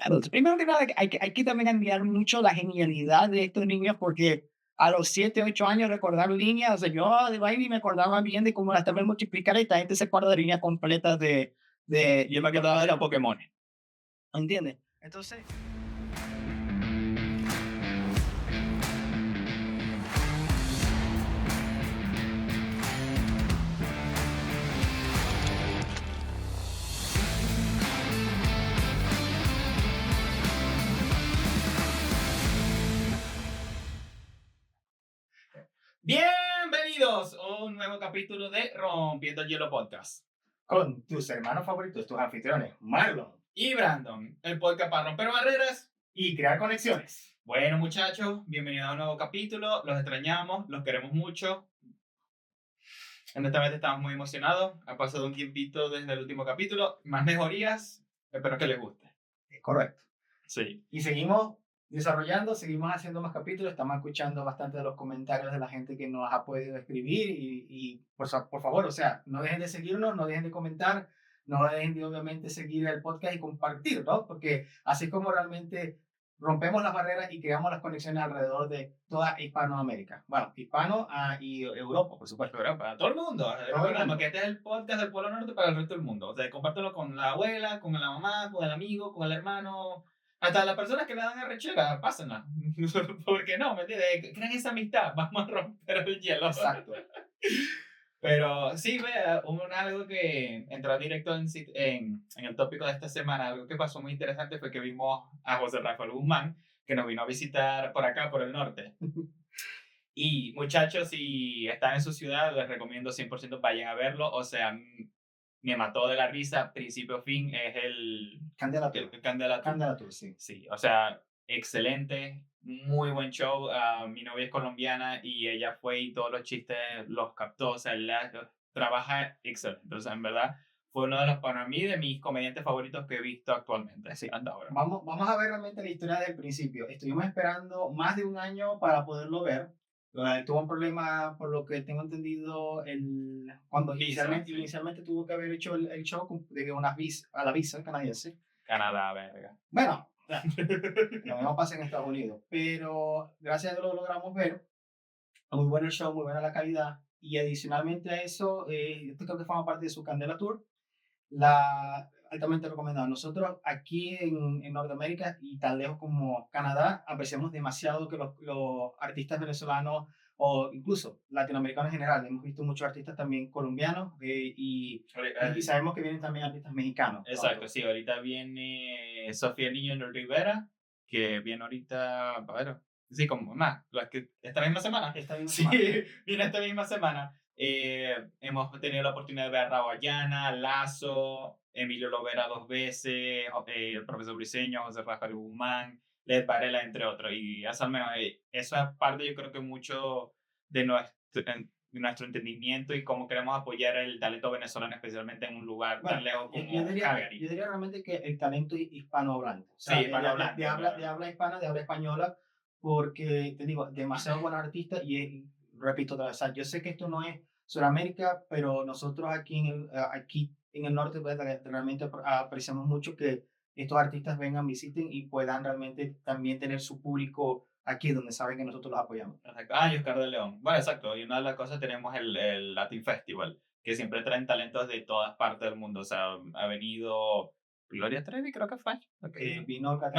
Claro, primero que nada, hay que también admirar mucho la genialidad de estos niños porque a los 7 8 años recordar líneas, o sea, yo de baby me acordaba bien de cómo las tablas multiplicar y esta gente se acuerda de líneas completas yo me acordaba de los Pokémon, ¿entiendes? Entonces, Bienvenidos a un nuevo capítulo de Rompiendo el Hielo Podcast. con tus hermanos favoritos, tus anfitriones, Marlon, Y Brandon, el podcast para romper barreras. y crear conexiones. Bueno, muchachos, bienvenidos a un nuevo capítulo. Los extrañamos, los queremos mucho. Honestamente estamos muy emocionados. Ha pasado un tiempito desde el último capítulo. Más mejorías. Espero que les guste. Es correcto. Sí. Y seguimos desarrollando, seguimos haciendo más capítulos, estamos escuchando bastante de los comentarios de la gente que nos ha podido escribir y por favor, o sea, no dejen de seguirnos, no dejen de comentar, no dejen de obviamente seguir el podcast y compartir, ¿no? Porque así es como realmente rompemos las barreras y creamos las conexiones alrededor de toda Hispanoamérica. Bueno, hispano y Europa, por supuesto. Pero para todo el mundo. Todo el Recordemos mundo. que este es el podcast del Polo Norte para el resto del mundo. O sea, compártelo con la abuela, con la mamá, con el amigo, con el hermano. Hasta las personas que le dan arrechera, pásenla. ¿Por qué no? ¿Me entiendes? Crean esa amistad. Vamos a romper el hielo. Exacto. Pero sí, vea, algo que entró directo en el tópico de esta semana, algo que pasó muy interesante fue que vimos a José Rafael Guzmán, que nos vino a visitar por acá, por el norte. Y muchachos, si están en su ciudad, les recomiendo 100% vayan a verlo. O sea, me mató de la risa, principio a fin, es el Candela Tour. Candela Tour. Candela Tour, sí. Sí, o sea, excelente, muy buen show. Mi novia es colombiana y ella fue y todos los chistes los captó. O sea, trabaja excelente. O sea, en verdad, fue uno de los, para mí, de mis comediantes favoritos que he visto actualmente. Sí. Hasta ahora. Vamos a ver realmente la historia del principio. Estuvimos esperando más de un año para poderlo ver. Tuvo un problema, por lo que tengo entendido, cuando inicialmente tuvo que haber hecho el show debido a la visa canadiense. Canadá, verga. Bueno, lo mismo pasa en Estados Unidos, pero gracias a Dios lo logramos ver. Muy bueno el show, muy buena la calidad. Y adicionalmente a eso, esto creo que forma parte de su Candela Tour. Altamente recomendado. Nosotros aquí en Norteamérica y tan lejos como Canadá apreciamos demasiado que los artistas venezolanos o incluso latinoamericanos en general, hemos visto muchos artistas también colombianos y sabemos que vienen también artistas mexicanos. Exacto, sí, ahorita viene Sofía Niño Rivera, que viene ahorita, a ver, sí, como más, esta misma semana. Sí, viene esta misma semana. Hemos tenido la oportunidad de ver a Rawayana, Lazo, Emilio Lovera 2 veces, el profesor Briseño, José Rafael Guzmán, Led Varela, entre otros. Y eso al menos, eso es parte, yo creo que mucho de nuestro entendimiento y cómo queremos apoyar el talento venezolano, especialmente en un lugar tan lejos como Calgary. Yo diría realmente que el talento hispanohablante. O sea, sí, hispanohablante. De habla hispana, de habla española, porque te digo, demasiado buenos artistas y repito otra vez, o sea, yo sé que esto no es Sudamérica, pero nosotros aquí en el norte pues, realmente apreciamos mucho que estos artistas vengan, visiten y puedan realmente también tener su público aquí donde saben que nosotros los apoyamos. Exacto. Y Oscar de León. Bueno, exacto. Y una de las cosas tenemos el Latin Festival, que siempre traen talentos de todas partes del mundo. O sea, ha venido Gloria Trevi, creo que fue. Vino Olga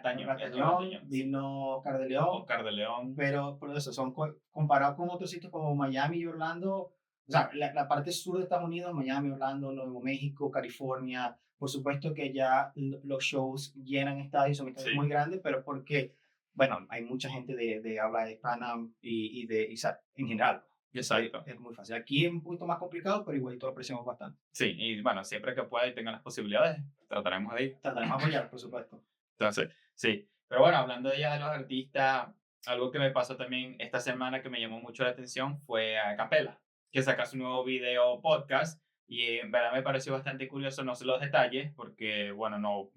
Tañón. Vino Oscar de León. Oscar de León. Pero por eso, son comparados con otros sitios como Miami y Orlando, o sea, la parte sur de Estados Unidos, Miami, Orlando, Nuevo México, California, por supuesto que ya los shows llenan estadios, son estadios muy grandes, pero porque, bueno, hay mucha gente de habla hispana y en general. Exacto. Es muy fácil. Aquí es un poquito más complicado, pero igualito lo apreciamos bastante. Sí, y bueno, siempre que pueda y tengan las posibilidades, trataremos de ir. Trataremos de apoyar, por supuesto. Entonces, sí. Pero bueno, hablando ya de los artistas, algo que me pasó también esta semana que me llamó mucho la atención fue a Capela, que saca su nuevo video podcast y en verdad me pareció bastante curioso, no sé los detalles, porque bueno, no,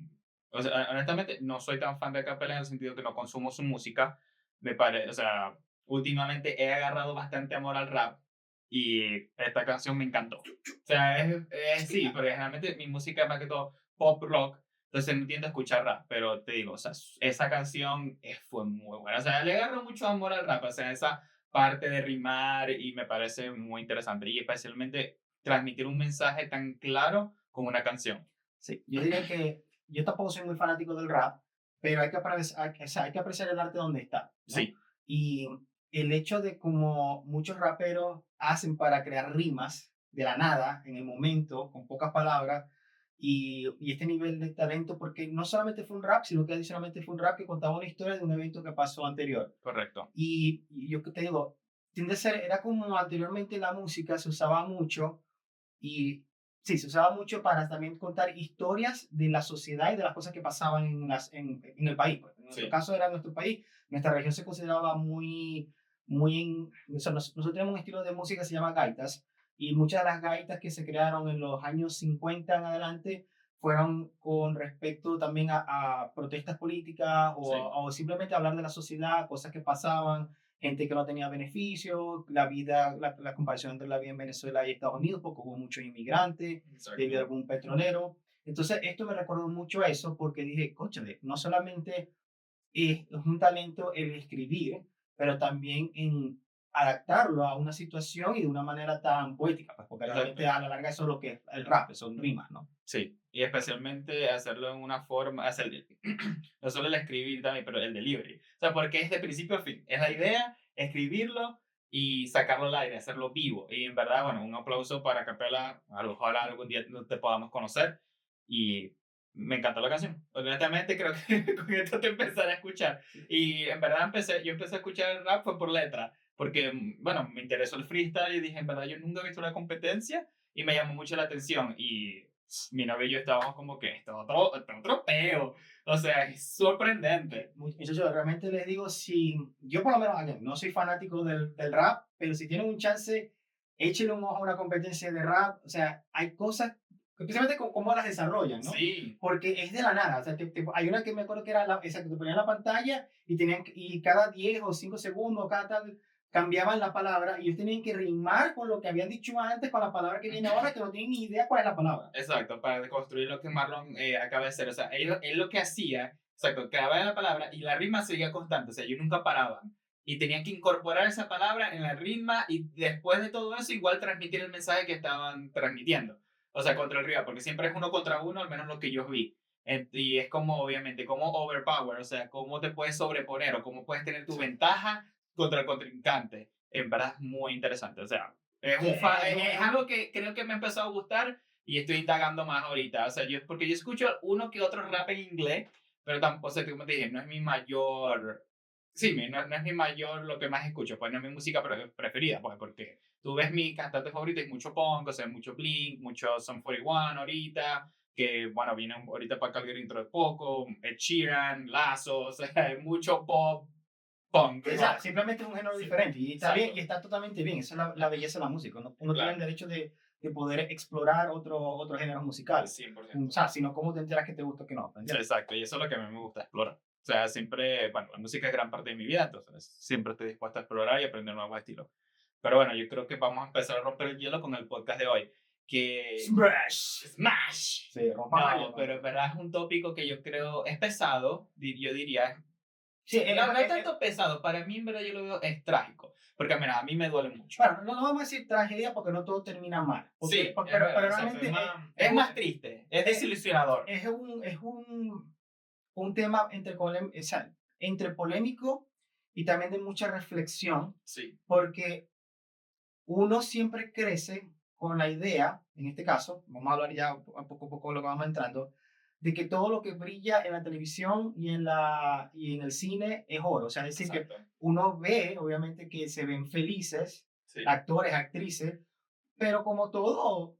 o sea, honestamente no soy tan fan de Capela en el sentido que no consumo su música, o sea, últimamente he agarrado bastante amor al rap y esta canción me encantó. O sea, sí, pero generalmente mi música es más que todo pop rock, entonces no tiendo a escuchar rap, pero te digo, o sea, esa canción fue muy buena, o sea, le agarro mucho amor al rap, o sea, esa parte de rimar y me parece muy interesante y especialmente transmitir un mensaje tan claro con una canción. Sí, yo diría que yo tampoco soy muy fanático del rap, pero o sea, hay que apreciar el arte donde está, ¿no? Sí, Y el hecho de como muchos raperos hacen para crear rimas de la nada, en el momento, con pocas palabras, y este nivel de talento, porque no solamente fue un rap, sino que adicionalmente fue un rap que contaba una historia de un evento que pasó anterior. correcto. Y yo que te digo, tiende a ser, era como anteriormente la música se usaba mucho y sí, se usaba mucho para también contar historias de la sociedad y de las cosas que pasaban en el país. Pues. En nuestro Sí, caso era nuestro país. Nuestra región se consideraba o sea, nosotros tenemos un estilo de música que se llama gaitas y muchas de las gaitas que se crearon en los años 50 en adelante fueron con respecto también a protestas políticas sí, o simplemente hablar de la sociedad, cosas que pasaban, gente que no tenía beneficios, la comparación entre la vida en Venezuela y Estados Unidos, porque hubo muchos inmigrantes debido a exacto. algún petrolero. Entonces, esto me recordó mucho a eso porque dije, cóchale, no solamente es un talento el escribir, pero también en adaptarlo a una situación y de una manera tan poética, pues, porque realmente Exacto. a la larga eso es lo que es el rap, son rimas, ¿no? Sí, y especialmente hacerlo en una forma, no solo el escribir también, pero el delivery. O sea, porque es de principio a fin. Es la idea, escribirlo y sacarlo al aire, hacerlo vivo. Y en verdad, bueno, un aplauso para Capela. Ojalá algún día te podamos conocer. Y me encantó la canción. Honestamente, creo que con esto te empezaré a escuchar. Y en verdad yo empecé a escuchar el rap fue por letra. Porque, bueno, me interesó el freestyle y dije, en verdad, yo nunca he visto una competencia y me llamó mucho la atención. Y mi novio y yo estábamos como que esto es otro peo. O sea, es sorprendente. Muchachos, realmente les digo, si yo por lo menos no soy fanático del rap, pero si tienen un chance, échenle un ojo a una competencia de rap. O sea, hay cosas, especialmente cómo las desarrollan, ¿no? Sí, Porque es de la nada. O sea, hay una que me acuerdo que era esa que te ponían en la pantalla y, y cada 10 o 5 segundos, cada tal, cambiaban la palabra y ellos tenían que rimar con lo que habían dicho antes, con la palabra que viene ahora, que no tienen ni idea cuál es la palabra. exacto, para construir lo que Marlon acaba de hacer. O sea, él lo que hacía, exacto, grababa la palabra y la rima seguía constante. O sea, ellos nunca paraban. Y tenían que incorporar esa palabra en la rima y después de todo eso, igual transmitir el mensaje que estaban transmitiendo. O sea, contra el rival, porque siempre es uno contra uno, al menos lo que yo vi. Y es como, obviamente, como overpower, o sea, cómo te puedes sobreponer o cómo puedes tener tu Sí. ventaja contra el contrincante. En verdad es muy interesante. O sea, Sí, es algo que creo que me empezó a gustar y estoy indagando más ahorita. O sea, porque yo escucho uno que otro rap en inglés, pero tampoco, o sea, como te dije, no es mi mayor. Sí, no es mi mayor lo que más escucho, pues no es mi música preferida, pues porque tú ves mi cantante favorito, es mucho punk, o sea, mucho Blink, mucho Sum 41 ahorita, que bueno, viene ahorita para Calgary dentro de poco, Ed Sheeran, Lazo, o sea, mucho pop, punk, Exacto, rock. simplemente es un género Sí, diferente y está bien y exacto, está totalmente bien. Esa es la belleza de la música. Uno tiene el claro, derecho de poder explorar otros géneros musicales. O 100%. sea, sino cómo te enteras que te gusta o que no. ¿Me entiendes? Exacto, y eso es lo que a mí me gusta explorar. O sea, siempre, bueno, la música es gran parte de mi vida, entonces siempre estoy dispuesto a explorar y aprender nuevos estilos. Pero bueno, yo creo que vamos a empezar a romper el hielo con el podcast de hoy. Que Smash. Smash. Sí, rompan el No, hielo. pero en verdad es un tópico que yo creo es pesado, yo diría. Sí, No tanto pesado, para mí en verdad yo lo veo es trágico. Porque mira, a mí me duele mucho. bueno, no vamos a decir tragedia porque no todo termina mal. Sí, es Pero verdad, exacto. realmente Es más triste, es desilusionador. un tema o sea, entre polémico y también de mucha reflexión Sí, porque uno siempre crece con la idea, en este caso, vamos a hablar ya poco a poco lo que vamos entrando, de que todo lo que brilla en la televisión y en el cine es oro. O sea, es decir, que exacto. uno ve, obviamente, que se ven felices, Sí, actores, actrices, pero como todo,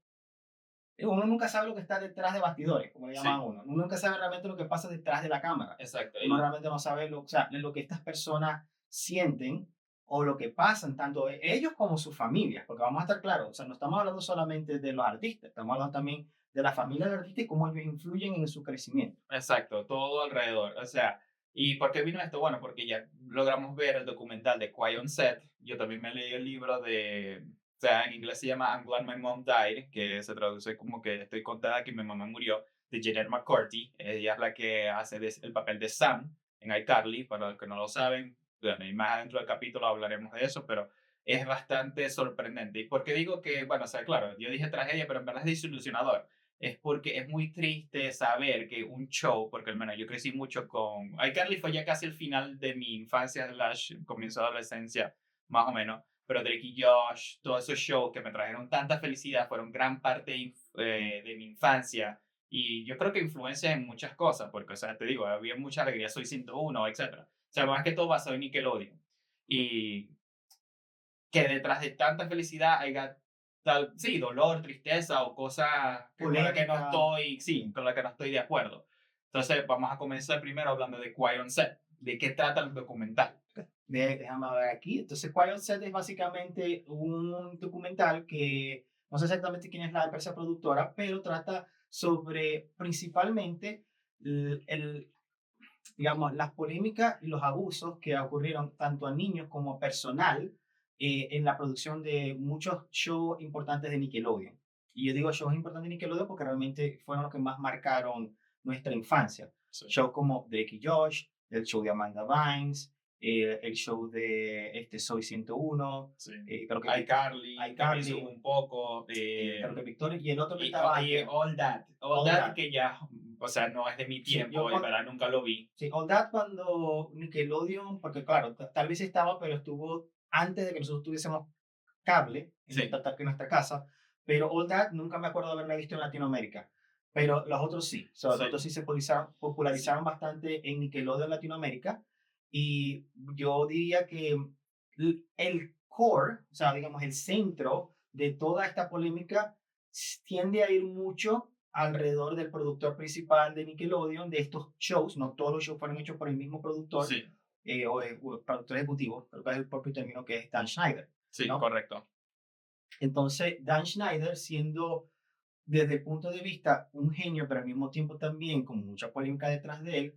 uno nunca sabe lo que está detrás de bastidores, como le llaman a sí, uno. Uno nunca sabe realmente lo que pasa detrás de la cámara. exacto. Uno realmente no sabe o sea, lo que estas personas sienten o lo que pasan, tanto ellos como sus familias, porque vamos a estar claros, o sea, no estamos hablando solamente de los artistas, estamos hablando también de la familia del artista y cómo ellos influyen en su crecimiento. Exacto, todo alrededor. O sea, ¿y por qué vino esto? Bueno, porque ya logramos ver el documental de Quiet on Set. Yo también me leí el libro de, o sea, en inglés se llama I'm Glad My Mom Died, que se traduce como que estoy contada que mi mamá murió. de Jenelle McCarthy. Ella es la que hace el papel de Sam en iCarly. Para los que no lo saben, bueno, y más dentro del capítulo hablaremos de eso, pero es bastante sorprendente. ¿Y por qué digo que, bueno, o sea, claro, yo dije tragedia, pero en verdad es desilusionador? Es porque es muy triste saber que un show, porque al menos yo crecí mucho con iCarly, fue ya casi el final de mi infancia, comienzo de adolescencia, más o menos, pero Drake y Josh, todos esos shows que me trajeron tanta felicidad, fueron gran parte de mi infancia, y yo creo que influencia en muchas cosas, porque, o sea, te digo, había mucha alegría, Soy 101, etcétera. O sea, más que todo basado en Nickelodeon. Y que detrás de tanta felicidad haya tal, sí, dolor, tristeza o cosas con las que no Polémica. estoy, sí, con las que no estoy de acuerdo. Entonces, vamos a comenzar primero hablando de Quiet on Set, de qué trata el documental. Déjame ver aquí. Entonces, Quiet Set es básicamente un documental que no sé exactamente quién es la empresa productora, pero trata sobre principalmente digamos, las polémicas y los abusos que ocurrieron tanto a niños como a personal en la producción de muchos shows importantes de Nickelodeon. Y yo digo shows importantes de Nickelodeon porque realmente fueron los que más marcaron nuestra infancia. Sí. Shows como Drake y Josh, el show de Amanda Bynes, el show de Soy 101, Sí. creo que iCarly, también iCarly, un poco. creo que Victoria, y el otro que Y, estaba y antes, All That. All, All That, That. que ya, o sea, no es de mi Sí, tiempo, y verdad nunca lo vi. sí, All That cuando Nickelodeon, porque claro, tal vez estaba, pero estuvo antes de que nosotros tuviésemos cable Sí. en nuestra casa, pero All That nunca me acuerdo de haberla visto en Latinoamérica. Pero los otros sí, o sea, los Sí. otros sí se popularizaron bastante en Nickelodeon Latinoamérica. Y yo diría que el core, o sea, digamos, el centro de toda esta polémica tiende a ir mucho alrededor del productor principal de Nickelodeon de estos shows. No todos los shows fueron hechos por el mismo productor Sí, o productor ejecutivo, creo que es el propio término que es Dan Schneider, sí, ¿no? correcto. Entonces, Dan Schneider siendo desde el punto de vista un genio, pero al mismo tiempo también con mucha polémica detrás de él,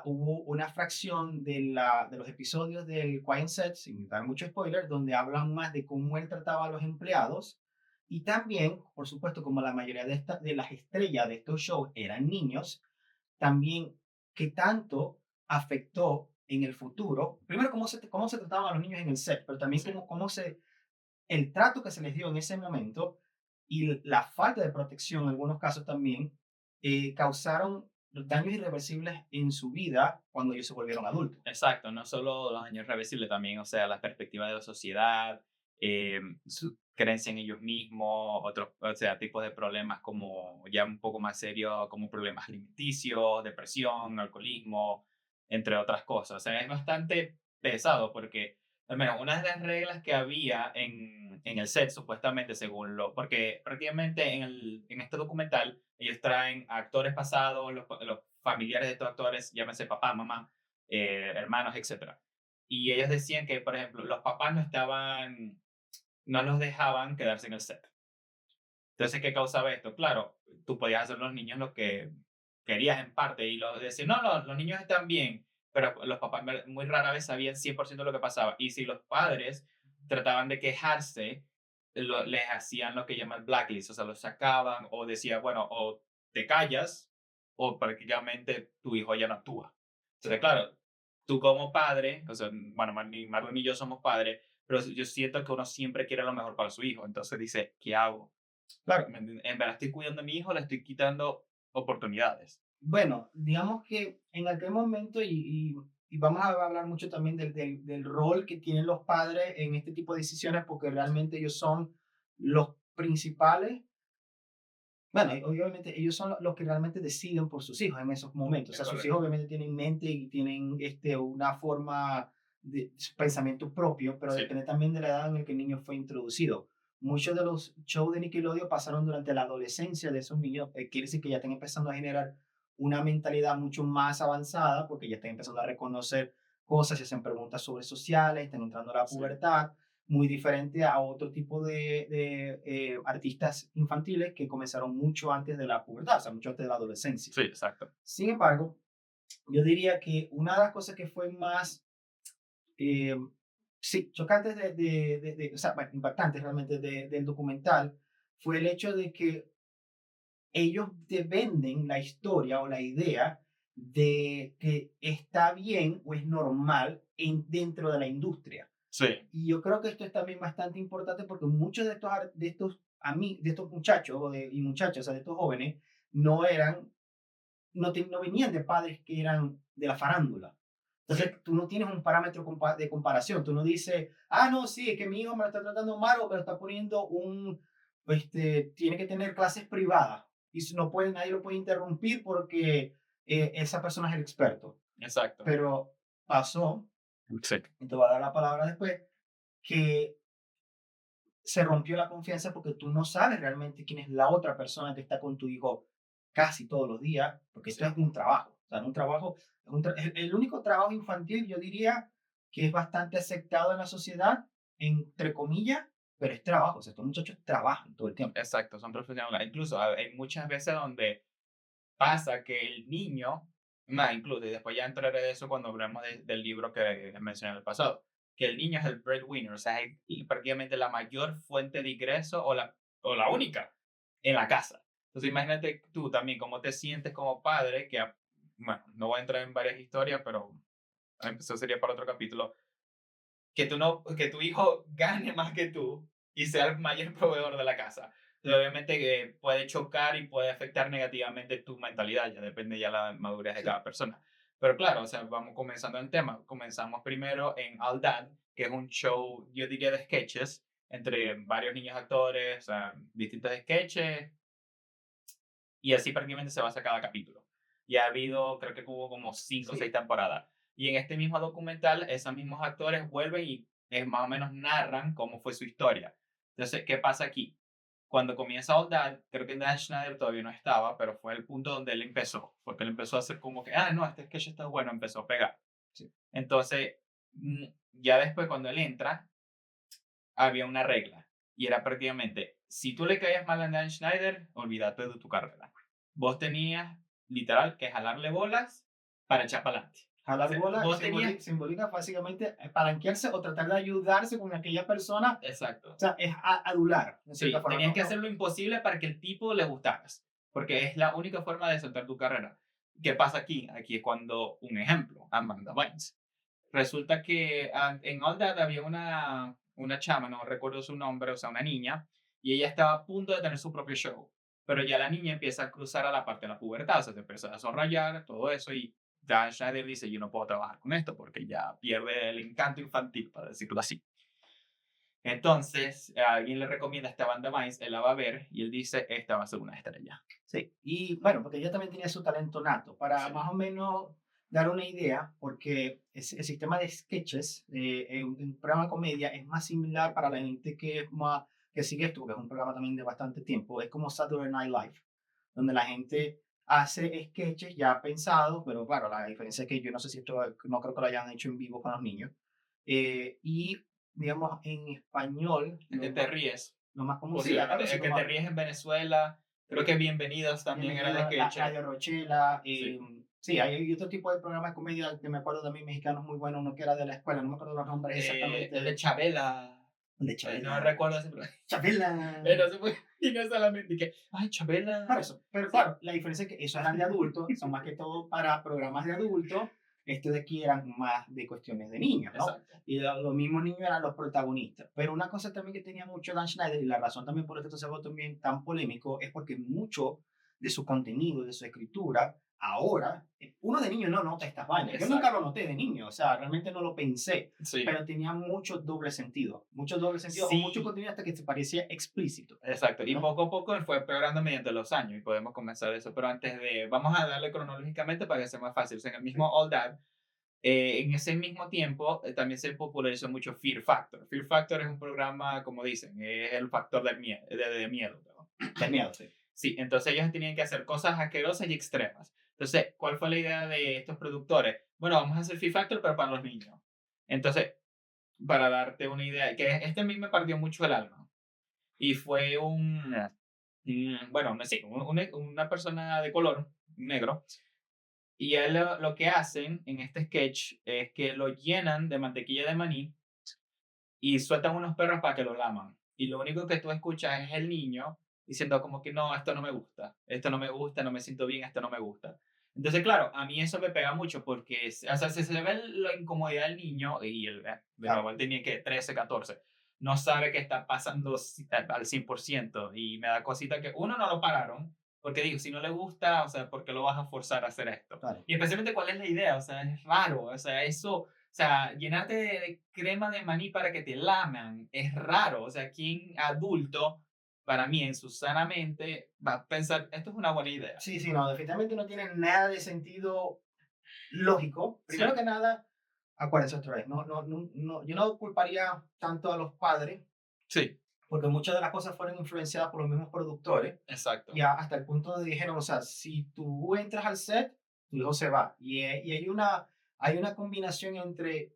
hubo una fracción de los episodios del Quiet Set, sin dar mucho spoiler, donde hablan más de cómo él trataba a los empleados y también, por supuesto, como la mayoría de las estrellas de estos shows eran niños, también qué tanto afectó en el futuro, primero cómo se trataban a los niños en el set, pero también Sí. el trato que se les dio en ese momento y la falta de protección en algunos casos también causaron daños irreversibles en su vida cuando ellos se volvieron adultos. Exacto, no solo los años reversibles, también, o sea, la perspectiva de la sociedad, su creencia en ellos mismos, otros, o sea, tipos de problemas como ya un poco más serios, como problemas alimenticios, depresión, alcoholismo, entre otras cosas. O sea, es bastante pesado porque, al menos, una de las reglas que había en el set, supuestamente, porque prácticamente en este documental, ellos traen a actores pasados, los familiares de estos actores, llámese papá, mamá, hermanos, etcétera. Y ellos decían que, por ejemplo, los papás no los dejaban quedarse en el set. Entonces, ¿qué causaba esto? Claro, tú podías hacer los niños lo que querías en parte y decir, no, los niños están bien, pero los papás muy rara vez sabían 100% lo que pasaba. Y si los padres trataban de quejarse, les hacían lo que llaman blacklist, o sea, los sacaban o decía, bueno, o te callas o prácticamente tu hijo ya no actúa. Entonces, claro, tú como padre, o sea, bueno, ni Marlon ni yo somos padres, pero yo siento que uno siempre quiere lo mejor para su hijo. Entonces dice, ¿qué hago? Claro, ¿Me entiendes? En verdad estoy cuidando a mi hijo, le estoy quitando oportunidades. bueno, digamos que en aquel momento, y vamos a hablar mucho también del rol que tienen los padres en este tipo de decisiones, porque realmente ellos son los principales. Bueno, y obviamente ellos son los que realmente deciden por sus hijos en esos momentos. O Es sea, sus correcto. hijos obviamente tienen mente y tienen una forma de pensamiento propio, pero Sí, depende también de la edad en la que el niño fue introducido. Muchos de los shows de Nickelodeon pasaron durante la adolescencia de esos niños. Quiere decir que ya están empezando a generar una mentalidad mucho más avanzada porque ya están empezando a reconocer cosas, se hacen preguntas sobre sociales, están entrando a la sí, pubertad muy diferente a otro tipo artistas infantiles que comenzaron mucho antes de la pubertad, o sea, mucho antes de la adolescencia. sí, exacto. Sin embargo, yo diría que una de las cosas que fue más, eh, sí, chocantes o sea, bueno, impactantes realmente del documental fue el hecho de que ellos te venden la historia o la idea de que está bien o es normal dentro de la industria. Sí, Y yo creo que esto es también bastante importante porque muchos de estos muchachos y muchachas, o sea, de estos jóvenes, no eran, no venían de padres que eran de la farándula. Entonces, tú no tienes un parámetro de comparación. Tú no dices, ah, no, sí, es que mi hijo me lo está tratando mal o me lo está poniendo tiene que tener clases privadas. Y si no puede, nadie lo puede interrumpir porque esa persona es el experto. exacto. Pero pasó, Sí, y te voy a dar la palabra después, que se rompió la confianza porque tú no sabes realmente quién es la otra persona que está con tu hijo casi todos los días, porque esto sí, es un trabajo. O sea, un trabajo, el único trabajo infantil, yo diría, que es bastante aceptado en la sociedad, entre comillas, pero es trabajo. O sea, estos muchachos trabajan todo el tiempo. exacto, son profesionales. Incluso hay muchas veces donde pasa que el niño, más incluso, y después ya entraré de eso cuando hablemos del libro que mencioné en el pasado, que el niño es el breadwinner, o sea, es prácticamente la mayor fuente de ingreso o la única en la casa. Entonces imagínate tú también cómo te sientes como padre, que, bueno, no voy a entrar en varias historias, pero eso sería para otro capítulo, que, tú no, que tu hijo gane más que tú y sea el mayor proveedor de la casa. Entonces, obviamente que puede chocar y puede afectar negativamente tu mentalidad, ya depende ya la madurez de Sí, cada persona. Pero claro, o sea, vamos comenzando el tema. Comenzamos primero en All That, que es un show, yo diría, de sketches entre varios niños actores, o sea, distintos sketches, y así prácticamente se basa cada capítulo. Y ha habido, creo que hubo como 5 o 6 sí, temporadas. Y en este mismo documental, esos mismos actores vuelven y más o menos narran cómo fue su historia. Entonces, ¿qué pasa aquí? Cuando comienza All That, creo que Dan Schneider todavía no estaba, pero fue el punto donde él empezó. Porque él empezó a hacer como que, ah, no, este sketch está bueno, empezó a pegar. sí. Entonces, ya después cuando él entra, había una regla. Y era prácticamente, si tú le caías mal a Dan Schneider, olvídate de tu carrera. Vos tenías, literal, que jalarle bolas para echar para adelante. O Jalar sea, bola vos tenías, simboliza básicamente palanquearse o tratar de ayudarse con aquella persona. O exacto, sea, es adular, de cierta sí, forma. tenías No, que hacer no. lo imposible para que el tipo le gustaras. Porque es la única forma de soltar tu carrera. ¿Qué pasa aquí? Aquí es cuando, un ejemplo, Amanda Bynes. Resulta que en All That había una chama, no recuerdo su nombre, o sea, una niña, y ella estaba a punto de tener su propio show. Pero ya la niña empieza a cruzar a la parte de la pubertad, o sea, se empieza a desarrollar, todo eso, y Dan Schneider dice, yo no puedo trabajar con esto porque ya pierde el encanto infantil, para decirlo así. Entonces, alguien le recomienda esta banda Mice, él la va a ver y él dice, esta va a ser una estrella. Sí, y bueno, porque ella también tenía su talento nato. Para Sí, más o menos dar una idea, porque el sistema de sketches en un programa de comedia es más similar para la gente que, que sigue esto, porque es un programa también de bastante tiempo. Es como Saturday Night Live, donde la gente hace sketches ya pensados, pero claro, la diferencia es que yo no sé si esto, no creo que lo hayan hecho en vivo con los niños. Y digamos, en español, el que te ríes, lo más común, sí, acá lo posiblemente, sí, el que te ríes en Venezuela, creo que Bienvenidos también era de Bienvenido a sketch. Radio Rochela. Sí. Sí, hay otro tipo de programas de comedia que me acuerdo también mexicanos muy buenos, uno que era de la escuela, no me acuerdo los nombres exactamente. El de Chabela. De No Chabela. recuerdo ese programa. Chabela. Pero se fue. Y no solamente que, ay, Por Chabela. eso, pero Sí, claro, la diferencia es que esos eran de adultos, son más que todo para programas de adultos, estos de aquí eran más de cuestiones de niños, ¿no? exacto. Y los mismos niños eran los protagonistas. Pero una cosa también que tenía mucho Dan Schneider, y la razón también por esto se volvió también tan polémico, es porque mucho de su contenido, de su escritura, ahora, uno de niño no nota estas vainas. Yo nunca lo Exacto. noté de niño, o sea, realmente no lo pensé, Sí. pero tenía mucho doble sentido, o mucho Sí, contenido hasta que se parecía explícito, exacto. Y ¿no? poco a poco fue empeorando mediante los años y podemos comenzar eso. Pero antes de, vamos a darle cronológicamente para que sea más fácil. O sea, en el mismo Sí, All That, en ese mismo tiempo también se popularizó mucho Fear Factor. Fear Factor es un programa, como dicen, es el factor del miedo, de miedo. Perdón. del miedo, sí. Sí, entonces ellos tenían que hacer cosas asquerosas y extremas. Entonces, ¿cuál fue la idea de estos productores? Bueno, vamos a hacer Fear Factor, pero para los niños. Entonces, para darte una idea, que este a mí me partió mucho el alma. Y fue bueno, no sé, una persona de color, negro, y él lo que hacen en este sketch es que lo llenan de mantequilla de maní y sueltan unos perros para que lo laman. Y lo único que tú escuchas es el niño diciendo como que no, esto no me gusta, esto no me gusta, no me siento bien, esto no me gusta. Entonces, claro, a mí eso me pega mucho porque, o sea, se ve la incomodidad del niño y de Claro. nuevo, él tenía que 13, 14, no sabe qué está pasando al 100% y me da cosita que uno no lo pararon, porque digo, si no le gusta, o sea, ¿por qué lo vas a forzar a hacer esto? Claro. Y especialmente, ¿cuál es la idea? O sea, es raro, o sea, eso, o sea, llenarte de crema de maní para que te laman es raro, o sea, ¿quién adulto, para mí, en su sana mente, va a pensar, esto es una buena idea? Sí, sí, no, definitivamente no tiene nada de sentido lógico. Primero Sí, que nada, acuérdense otra vez, yo no culparía tanto a los padres, sí, porque muchas de las cosas fueron influenciadas por los mismos productores, exacto, hasta el punto de dijeron, o sea, si tú entras al set, tu hijo se va. Y hay una combinación entre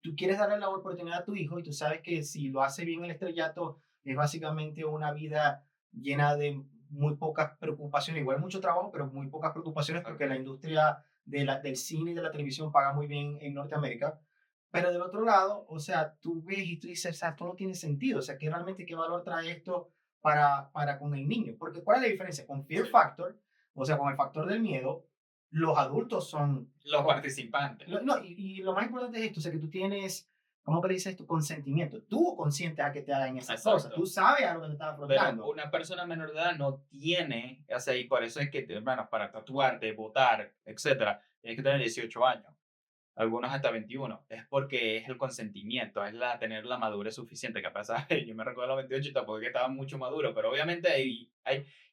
tú quieres darle la oportunidad a tu hijo y tú sabes que si lo hace bien el estrellato es básicamente una vida llena de muy pocas preocupaciones, igual mucho trabajo, pero muy pocas preocupaciones porque exacto. la industria del cine y de la televisión paga muy bien en Norteamérica. Pero del otro lado, o sea, tú ves y tú dices, o sea, esto no tiene sentido, o sea, ¿qué realmente qué valor trae esto para con el niño? Porque ¿cuál es la diferencia? Con Fear Sí. Factor, o sea, con el factor del miedo, los adultos son Los participantes. no, y lo más importante es esto, o sea, que tú tienes, ¿cómo que le dices tu consentimiento? Tú consientes a que te hagan esas cosas, tú Exacto. sabes a lo que te estás Pero afrontando. una persona menor de edad no tiene, o sea, y por eso es que, hermanos, para tatuarte, votar, etcétera, tienes que tener 18 años, algunos hasta 21. Es porque es el consentimiento, es tener la madurez suficiente. Que pasa, yo me recuerdo a los 28 y tampoco es que estaba mucho maduro, pero obviamente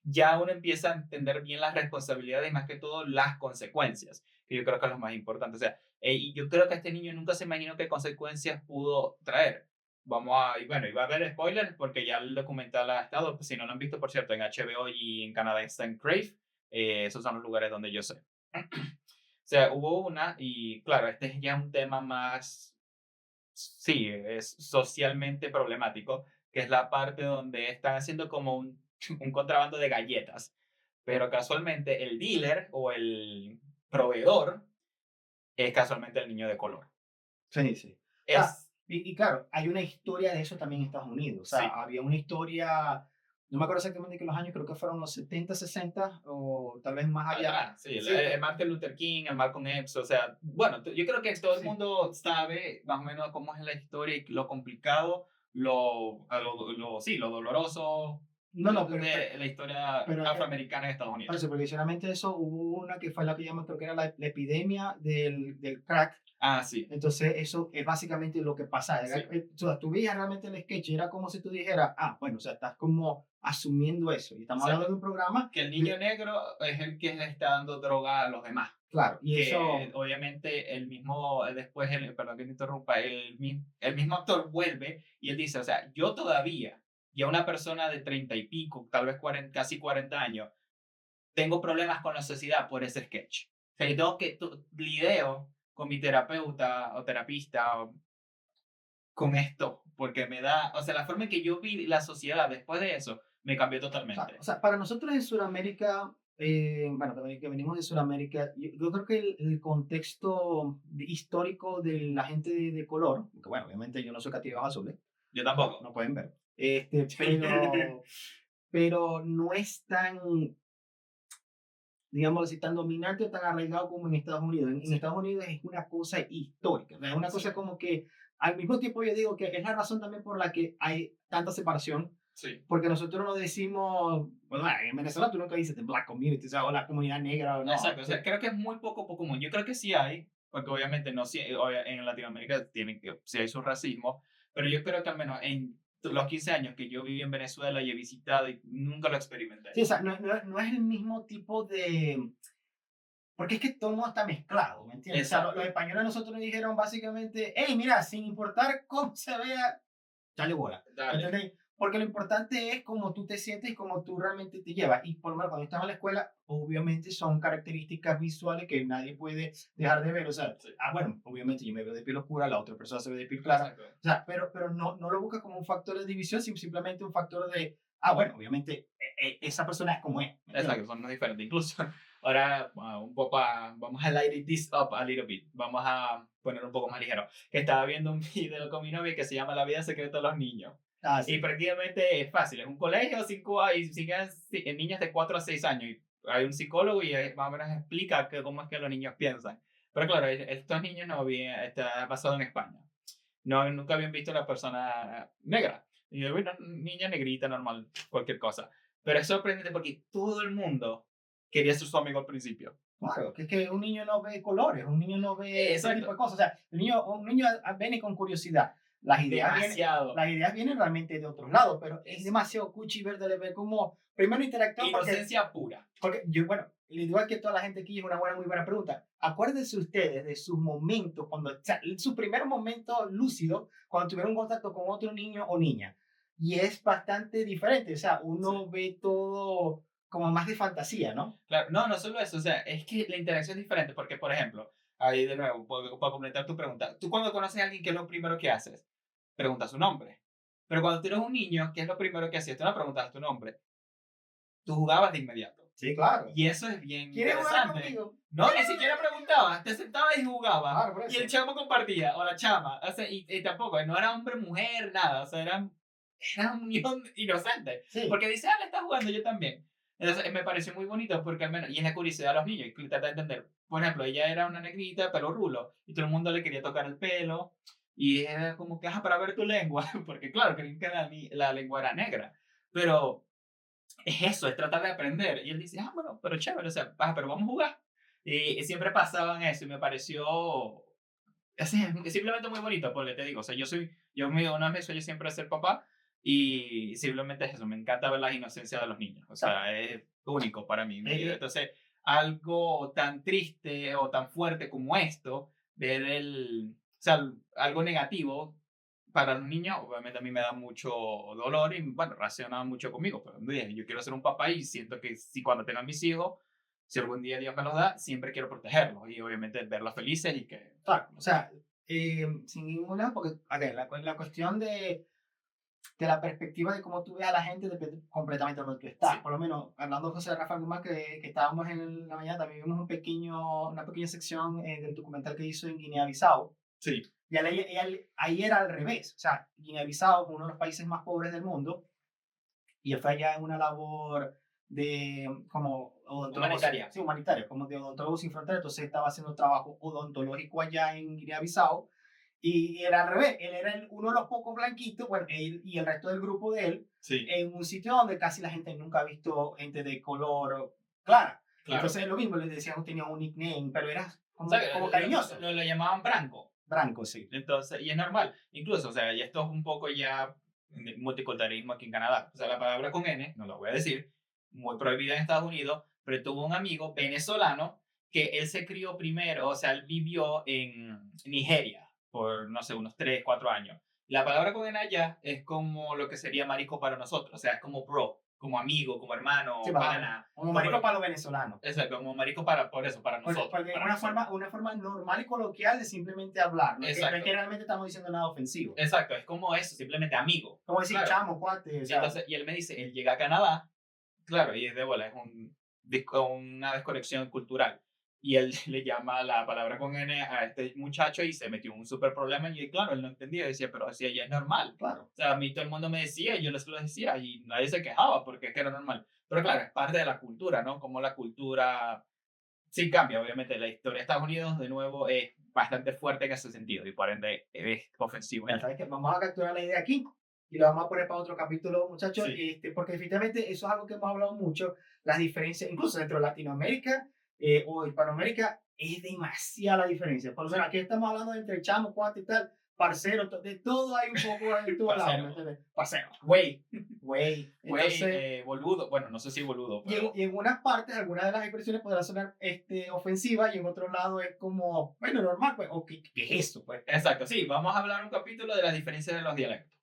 ya uno empieza a entender bien las responsabilidades y más que todo las consecuencias, que yo creo que es lo más importante. O sea, y yo creo que este niño nunca se imaginó qué consecuencias pudo traer. Y bueno, iba a haber spoilers porque ya el documental ha estado, pues, si no lo han visto, por cierto, en HBO y en Canadá está en Crave. Esos son los lugares donde yo sé. O sea, hubo una, y claro, este es ya un tema más, sí, es socialmente problemático, que es la parte donde están haciendo como un contrabando de galletas, pero casualmente el dealer o el proveedor es casualmente el niño de color. Sí, sí. O sea, Es, y claro, hay una historia de eso también en Estados Unidos. O sea, sí, había una historia, no me acuerdo exactamente qué los años, creo que fueron los 70, 60 o tal vez más allá. atrás, sí, Sí, el Martin Luther King, el Malcolm X, o sea, bueno, yo creo que todo el sí, mundo sabe más o menos cómo es la historia y lo complicado, sí, lo doloroso no, no, de la historia pero afroamericana en Estados por Unidos. eso, porque adicionalmente eso hubo una que fue la que llaman, creo que era la epidemia del crack. Ah, sí, Entonces, eso es básicamente lo que pasa. sí, O sea, tú veías realmente el sketch y era como si tú dijeras, ah, bueno, o sea, estás como asumiendo eso. Y estamos hablando de exacto. un programa, Que el niño negro es el que le está dando droga a los demás. claro, y Que eso, obviamente el mismo, después, perdón que me interrumpa, el mismo actor vuelve y él dice, o sea, yo todavía, ya una persona de 30 y pico, tal vez 40, casi 40 años, tengo problemas con la sociedad por ese sketch. O sea, yo tengo que, lidio con mi terapeuta o terapista con esto, porque me da, o sea, la forma en que yo vi la sociedad después de eso me cambió o totalmente. sea, para nosotros en Sudamérica, bueno, que venimos de Sudamérica, yo creo que el contexto histórico de la gente de color, porque bueno, obviamente yo no soy cativado azules, Yo no, tampoco. no pueden ver, pero no es tan, digamos así, tan dominante o tan arraigado como en Estados Unidos. En Sí, Estados Unidos es una cosa histórica, o sea, es una sí, cosa como que al mismo tiempo yo digo que es la razón también por la que hay tanta separación, sí. porque nosotros no decimos, bueno, en Venezuela tú nunca dices the black community, o sea, o la comunidad negra, o no. Exacto, o sea, creo que es muy poco común. Yo creo que sí hay, porque obviamente no, en Latinoamérica tienen que, sí hay su racismo, pero yo creo que al menos en los 15 años que yo viví en Venezuela y he visitado y nunca lo experimenté. Sí, o sea, no es el mismo tipo de, porque es que todo el mundo está mezclado, ¿me entiendes? O sea, los Exacto, españoles a nosotros nos dijeron básicamente, hey, mira, sin importar cómo se vea, dale bola. dale. ¿Entendés? Porque lo importante es cómo tú te sientes y cómo tú realmente te llevas. Y por lo menos cuando estaba en la escuela, obviamente son características visuales que nadie puede dejar de ver. O sea, Sí, bueno, obviamente yo me veo de piel oscura, la otra persona se ve de piel clara. exacto, O sea, pero no lo busca como un factor de división, sino simplemente un factor de, bueno, obviamente esa persona es como es. ¿Me entiendes? exacto, son muy diferentes. Incluso ahora, un poco, vamos a light this up a little bit, vamos a poner un poco más ligero. Que estaba viendo un video con mi novia que se llama La vida secreta de los niños. Ah, Y sí. prácticamente es fácil. Es un colegio, y siguen niñas de 4 a 6 años. Y hay un psicólogo y más o menos explica cómo es que los niños piensan. Pero claro, estos niños no habían, está basado en España. No, nunca habían visto una persona negra. Y yo, bueno, niña negrita, normal, cualquier cosa. Pero es sorprendente porque todo el mundo quería ser su amigo al principio. Claro, que es que un niño no ve colores, un niño no ve ese tipo Exacto, de cosas. O sea, un niño viene con curiosidad. demasiado. Las ideas vienen realmente de otros lados, pero es demasiado cuchi ver de ver cómo primero interactúa Inocencia pura. porque yo, bueno, igual que toda la gente aquí, es una muy buena pregunta. Acuérdense ustedes de sus momentos, cuando, o sea, su primer momento lúcido, cuando tuvieron contacto con otro niño o niña. Y es bastante diferente, o sea, Sí. uno ve todo como más de fantasía, ¿no? Claro, no, no solo eso, o sea, es que la interacción es diferente porque, por ejemplo, ahí de nuevo, para completar tu pregunta, tú cuando conoces a alguien, ¿qué es lo primero que haces? Preguntas su nombre. Pero cuando tú eres un niño, ¿qué es lo primero que hacías? Tú no preguntas tu nombre, tú jugabas de inmediato. Sí, claro. Y eso es bien ¿Quieres jugar interesante. conmigo? No, ni siquiera preguntabas, te sentabas y jugabas. Claro, por Y el eso. chamo compartía, o la chama. O sea, y tampoco, no era hombre, mujer, nada. O sea, era un niño inocente. Sí, Porque dice, ah, le está jugando, yo también. Entonces, me pareció muy bonito porque al menos, y es la curiosidad de los niños, y trata de entender. Por ejemplo, ella era una negrita, pelo rulo, y todo el mundo le quería tocar el pelo, y era como que, ah, para ver tu lengua, porque claro, creían que la lengua era negra. Pero es eso, es tratar de aprender. Y él dice, ah, bueno, pero chévere, o sea, pero vamos a jugar. Y siempre pasaban eso y me pareció es simplemente muy bonito porque te digo, o sea, uno de mis sueños siempre es ser papá y simplemente es eso, me encanta ver la inocencia de los niños, o claro. sea, es único para mí. Eh, Entonces, algo tan triste o tan fuerte como esto, o sea, algo negativo para los niños, obviamente a mí me da mucho dolor y, bueno, reacciona mucho conmigo, pero dije, yo quiero ser un papá y siento que si cuando tengan mis hijos, si algún día Dios me los da, siempre quiero protegerlos y obviamente verlos felices y que claro, o sea, sin ninguna, porque, a ver, la cuestión de la perspectiva de cómo tú ves a la gente depende completamente de donde tú estás. sí, Por lo menos, hablando de José Rafael Guzmán, que estábamos en la mañana, también vimos una pequeña sección del documental que hizo en Guinea-Bissau. sí, Y ahí era al revés. O sea, Guinea-Bissau es uno de los países más pobres del mundo y él fue allá en una labor de como odontólogos, humanitaria. sí, humanitario, como de odontólogos sin fronteras. Entonces estaba haciendo trabajo odontológico allá en Guinea-Bissau y era al revés. Él era uno de los pocos blanquitos, bueno, él y el resto del grupo de él, Sí, en un sitio donde casi la gente nunca ha visto gente de color clara. claro. Entonces lo mismo, les decían que tenía un nickname, pero era O sea, como cariñoso. lo llamaban Branco. Branco, sí. Entonces, y es normal. Incluso, o sea, y esto es un poco ya multiculturalismo aquí en Canadá. O sea, la palabra con N, no lo voy a decir, muy prohibida en Estados Unidos, pero tuvo un amigo venezolano que él se crió primero, o sea, él vivió en Nigeria por, no sé, unos 3 4 años. La palabra con N allá es como lo que sería marico para nosotros, o sea, es como bro, como amigo, como Sí, hermano, para, pana. como marico para los venezolanos. Exacto, como marico para, por eso, para nosotros. Porque es Para nosotros. una forma normal y coloquial de simplemente hablar. No es Exacto. que realmente estamos diciendo nada ofensivo. Exacto, es como eso, simplemente amigo. Como decir Claro. chamo, cuate, o Y, sea, entonces, y él me dice, él llega a Canadá, claro, y es de bola, es una desconexión cultural. Y él le llama la palabra con N a este muchacho y se metió en un súper problema. Y claro, él no entendía, decía, pero así allá es normal. claro. O sea, a mí todo el mundo me decía y yo les lo decía y nadie se quejaba porque es que era normal. Pero claro, es parte de la cultura, ¿no? Como la cultura sí cambia, obviamente. La historia de Estados Unidos, de nuevo, es bastante fuerte en ese sentido y por ende es ofensivo Ya allá. sabes que vamos a capturar la idea aquí y lo vamos a poner para otro capítulo, muchachos, Sí, porque definitivamente eso es algo que hemos hablado mucho, las diferencias, incluso dentro de Latinoamérica o Hispanoamérica, es demasiada la diferencia. Por lo menos aquí estamos hablando entre chamo, cuate y tal, parcero, de todo hay un poco en todos lados, ¿me parcero. entiendes? Parcero, Güey, güey. güey, Entonces, boludo. Bueno, no sé si boludo, pero. y en unas partes, algunas de las expresiones podrán sonar ofensivas y en otro lado es como, bueno, normal, pues, o ¿qué es eso? Pues, Exacto, sí, vamos a hablar un capítulo de las diferencias de los dialectos.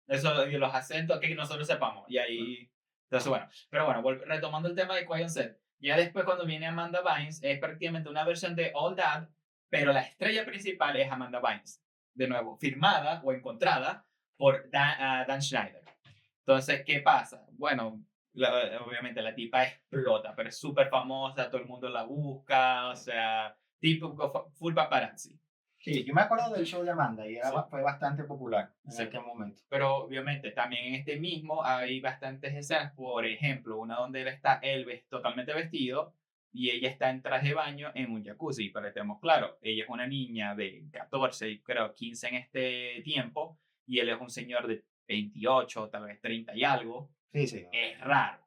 Eso, y de los acentos que nosotros sepamos. Y ahí. Entonces, bueno. Pero bueno, retomando el tema de Quiet Set. Ya después, cuando viene Amanda Bynes, es prácticamente una versión de All That, pero la estrella principal es Amanda Bynes. De nuevo, firmada o encontrada por Dan Schneider. Entonces, ¿qué pasa? Bueno, obviamente la tipa explota, pero es súper famosa, todo el mundo la busca, o sea, tipo full paparazzi. Sí, yo me acuerdo del show de Amanda y Sí, fue bastante popular en sí. aquel momento. Pero obviamente también en este mismo hay bastantes escenas, por ejemplo, una donde totalmente vestido y ella está en traje de baño en un jacuzzi, para que estemos claros, ella es una niña de 14 y creo 15 en este tiempo y él es un señor de 28, tal vez 30 y algo, Sí, sí, es raro,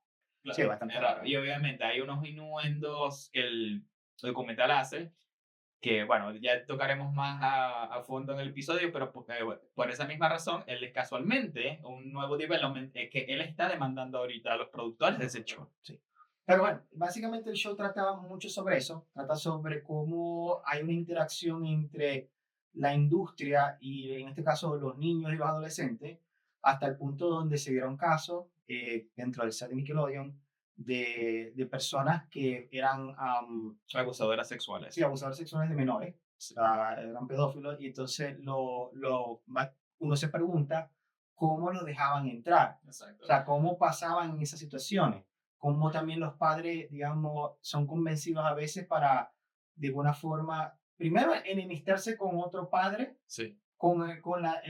sí, bastante es raro. raro. Y obviamente hay unos innuendos que el documental hace que bueno, ya tocaremos más a fondo en el episodio, pero bueno, por esa misma razón, él es casualmente un nuevo development que él está demandando ahorita a los productores de ese show. Sí. Pero bueno, básicamente el show trataba mucho sobre eso, trata sobre cómo hay una interacción entre la industria y en este caso los niños y los adolescentes, hasta el punto donde se dieron casos dentro del set de Nickelodeon de personas que eran Abusadoras sexuales. sí, abusadores sexuales de menores, o sea, eran pedófilos, y entonces uno se pregunta cómo lo dejaban entrar, o Exacto. sea, cómo pasaban en esas situaciones, cómo también los padres, digamos, son convencidos a veces para, de alguna forma, primero enemistarse con otro padre, Sí. con la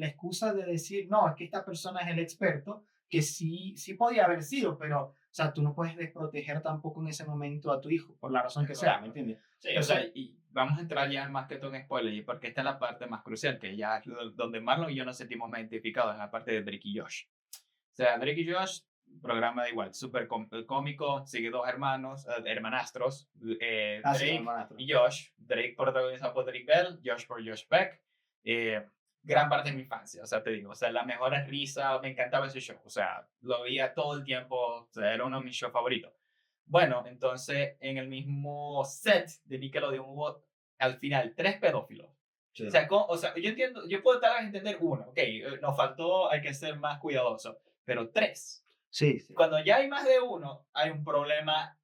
excusa de decir, no, es que esta persona es el experto, que sí, sí podía haber sido, pero, o sea, tú no puedes desproteger tampoco en ese momento a tu hijo, por la razón Es que sea, ¿me correcto. entiendes? Sí, o sea, Entonces, y vamos a entrar ya más que todo en spoiler, porque esta es la parte más crucial, que ya es donde Marlon y yo nos sentimos más identificados, en la parte de Drake y Josh. O sea, Drake y Josh, programa de igual, súper cómico, sigue dos hermanos, hermanastros, sí, son Drake hermanastros. y Josh. Drake protagonizado por Drake Bell, Josh por Josh Peck. Eh, gran parte de mi infancia, o sea, te digo, o sea, la mejor risa, me encantaba ese show, o sea, lo veía todo el tiempo, o sea, era uno de mis shows favoritos. Bueno, entonces en el mismo set de Nickelodeon hubo al final tres pedófilos. Sí, O sea, yo entiendo, yo puedo tal vez entender uno, ok, nos faltó, hay que ser más cuidadoso, pero tres. sí, sí. Cuando ya hay más de uno, hay un problema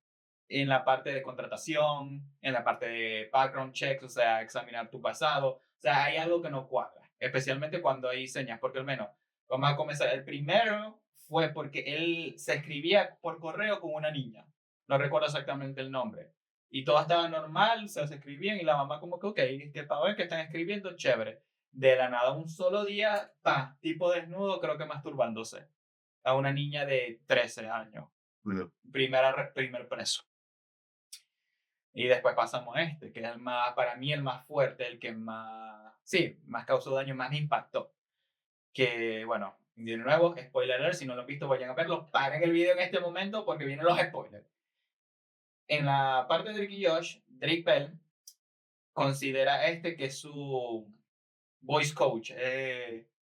en la parte de contratación, en la parte de background checks, o sea, examinar tu pasado. O sea, hay algo que no cuadra, especialmente cuando hay señas, porque al menos, vamos a comenzar. El primero fue porque él se escribía por correo con una niña. No recuerdo exactamente el nombre. Y todo estaba normal, o sea, se escribían y la mamá como que, ok, que para ver que están escribiendo, chévere. De la nada, un solo día, pa, tipo desnudo, creo que masturbándose a una niña de 13 años. Bueno. Primer preso. Y después pasamos a este, que es el más, para mí el más fuerte, el que más, sí, más causó daño, más impactó. Que, bueno, de nuevo, spoiler alert, si no lo han visto, vayan a verlo. Paren el video en este momento porque vienen los spoilers. En la parte de Drake y Josh, Drake Bell considera este que es su voice coach.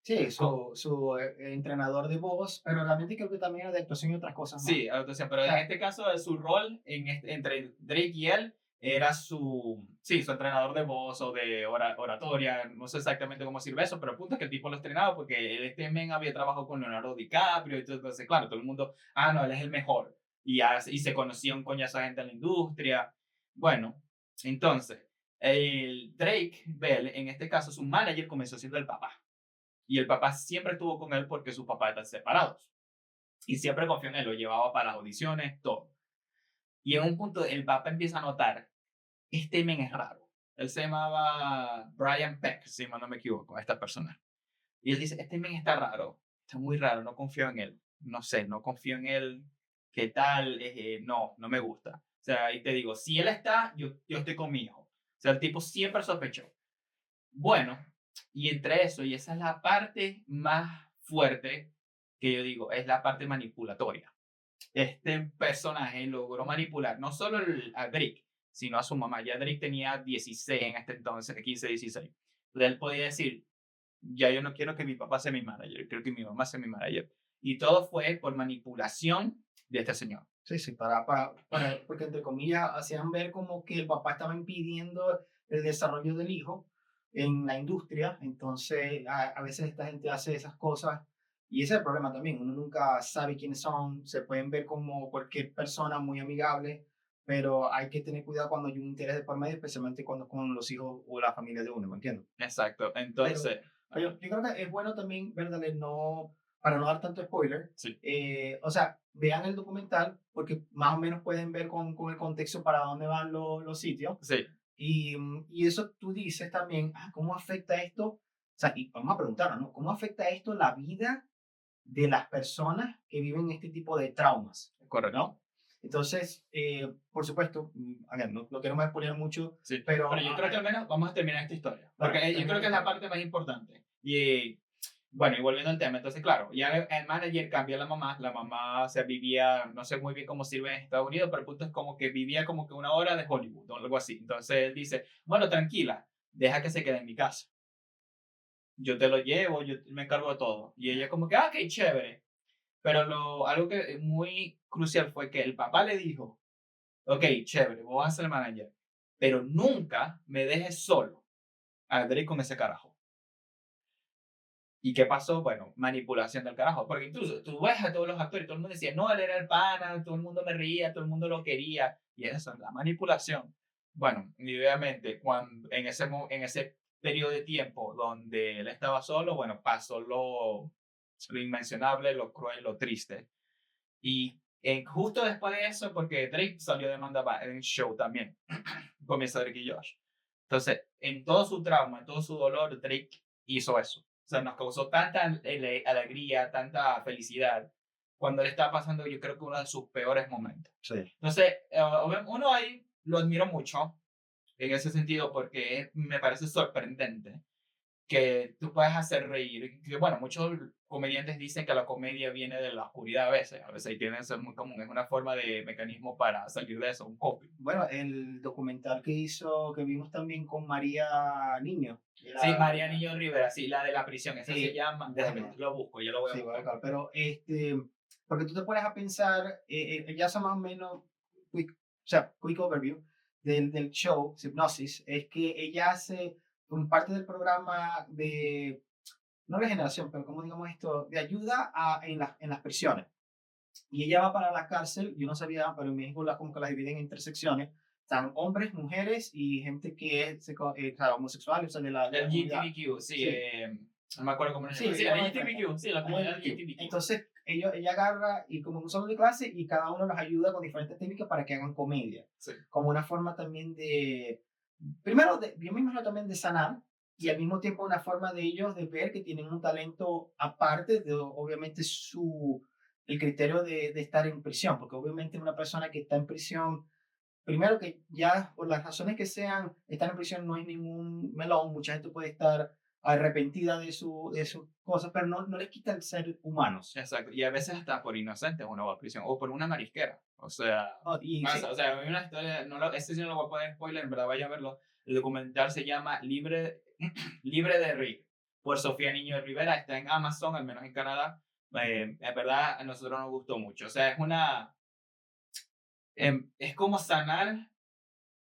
Sí, su entrenador de voz, pero realmente creo que también era de actuación y otras cosas más. Sí, actuación, pero O en sea, este caso su rol entre Drake y él era sí, su entrenador de voz o de oratoria, no sé exactamente cómo sirve eso, pero el punto es que el tipo lo estrenaba porque este men había trabajado con Leonardo DiCaprio, y todo, entonces claro, todo el mundo, no, él es el mejor, y se conocía un coñazo de gente en la industria. Bueno, entonces, el Drake Bell, en este caso su manager comenzó siendo el papá, y el papá siempre estuvo con él porque sus papás están separados. Y siempre confió en él, lo llevaba para las audiciones, todo. Y en un punto el papá empieza a notar, este men es raro. Él se llamaba Brian Peck, si no me equivoco, esta persona. Y él dice, este men está raro, está muy raro, no confío en él. No sé, no confío en él. ¿Qué tal? No, no me gusta. O sea, ahí te digo, si él está, yo estoy con mi hijo. O sea, el tipo siempre sospechó. Bueno, y entre eso, y esa es la parte más fuerte que yo digo, es la parte manipulatoria. Este personaje logró manipular no solo a Drake, sino a su mamá. Ya Drake tenía 16 en este entonces, 15, 16. Entonces él podía decir, ya yo no quiero que mi papá sea mi manager, quiero que mi mamá sea mi manager. Y todo fue por manipulación de este señor. sí, sí, porque entre comillas hacían ver como que el papá estaba impidiendo el desarrollo del hijo en la industria, entonces a veces esta gente hace esas cosas y ese es el problema también, uno nunca sabe quiénes son, se pueden ver como cualquier persona muy amigable, pero hay que tener cuidado cuando hay un interés de por medio, especialmente cuando con los hijos o la familia de uno, ¿me entiendes? Exacto. Pero, Entonces, yo creo que es bueno también, ¿verdad? No, para no dar tanto spoiler, sí, o sea, vean el documental porque más o menos pueden ver con el contexto para dónde van los sitios, sí, Y eso tú dices también, ¿cómo afecta esto? O sea, y vamos a preguntarnos, ¿no? ¿Cómo afecta esto la vida de las personas que viven este tipo de traumas? Correcto. ¿No? Entonces, por supuesto, a ver, no quiero más exponer mucho, Sí, pero pero yo creo que al menos vamos a terminar esta historia, bueno, porque yo creo que es la parte más importante. Y bueno, y volviendo al tema, entonces, claro, ya el manager cambia a la mamá se vivía, no sé muy bien cómo sirve en Estados Unidos, pero el punto es como que vivía como que una hora de Hollywood o algo así. Entonces él dice, bueno, tranquila, deja que se quede en mi casa. Yo te lo llevo, yo me encargo de todo. Y ella como que, qué chévere. Pero algo que es muy crucial fue que el papá le dijo, ok, chévere, vos vas a ser el manager, pero nunca me dejes solo a Drake con ese carajo. ¿Y qué pasó? Bueno, manipulación del carajo. Porque incluso tú ves a todos los actores, todo el mundo decía, no, él era el pana, todo el mundo me reía, todo el mundo lo quería. Y eso es la manipulación. Bueno, y obviamente, en ese periodo de tiempo donde él estaba solo, bueno, pasó lo inmencionable, lo cruel, lo triste. Y justo después de eso, porque Drake salió de demanda en show también, comienza Drake y Josh. Entonces, en todo su trauma, en todo su dolor, Drake hizo eso. O sea, nos causó tanta alegría, tanta felicidad, cuando le está pasando, yo creo que uno de sus peores momentos. sí. Entonces, uno ahí lo admiro mucho en ese sentido porque me parece sorprendente que tú puedes hacer reír. Que, bueno, muchos comediantes dicen que la comedia viene de la oscuridad a veces tiene que ser muy común, es una forma de mecanismo para salir de eso, un coping. Bueno, el documental que vimos también con María Niño. Sí, María Niño Rivera, sí, la de la prisión, esa se llama, déjame, bueno, lo busco, yo lo voy a sí, buscar. bueno, pero porque tú te pones a pensar, ya son más o menos, quick overview del show, Hipnosis, es que ella hace un parte del programa de, no de generación, pero como digamos esto, de ayuda en las prisiones. Y ella va para la cárcel, yo no sabía, pero en México como que las dividen en 3 secciones. Están hombres, mujeres y gente que es o sea, homosexual, o sea, de El la comunidad. LGTBQ, sí, Sí, no me acuerdo cómo se sí, llama. Sí, el LGTBQ, sí, la comunidad LGBTQ. LGTBQ. Entonces, ella agarra y como un salón de clase y cada uno los ayuda con diferentes técnicas para que hagan comedia. Sí. Como una forma también primero, yo me imagino también de sanar y al mismo tiempo una forma de ellos de ver que tienen un talento aparte de, obviamente, el criterio de estar en prisión, porque obviamente una persona que está en prisión, primero que ya por las razones que sean, estar en prisión no es ningún melón, mucha gente puede estar arrepentida de sus cosas, pero no les quita el ser humanos. Exacto, y a veces hasta por inocentes uno va a prisión, o por una marisquera, o sea, Y pasa, sí, o sea, hay una historia, este sí no lo voy a poner spoiler, en verdad vaya a verlo, el documental se llama Libre de Rick, por Sofía Niño de Rivera, está en Amazon, al menos en Canadá, en verdad a nosotros nos gustó mucho, o sea, es como sanar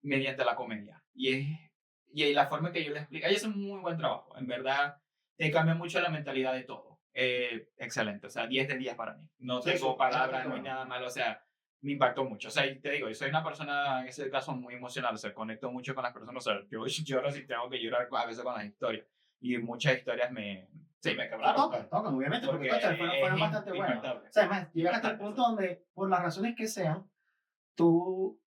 mediante la comedia. Y la forma en que yo le explico, ella hace un muy buen trabajo, en verdad, te cambia mucho la mentalidad de todo. Excelente, o sea, 10 de 10 para mí. No sí, tengo sí, palabras, no hay nada malo, o sea, me impactó mucho. O sea, y te digo, yo soy una persona, en ese caso, muy emocional, o sea, conecto mucho con las personas, o sea, yo lloro si tengo que llorar a veces con las historias. Y muchas historias sí, me quebraron. Tocan, obviamente, porque Porque fueron bastante buenas. impactable. O sea, además, llegas hasta el punto donde, por las razones que sean, tú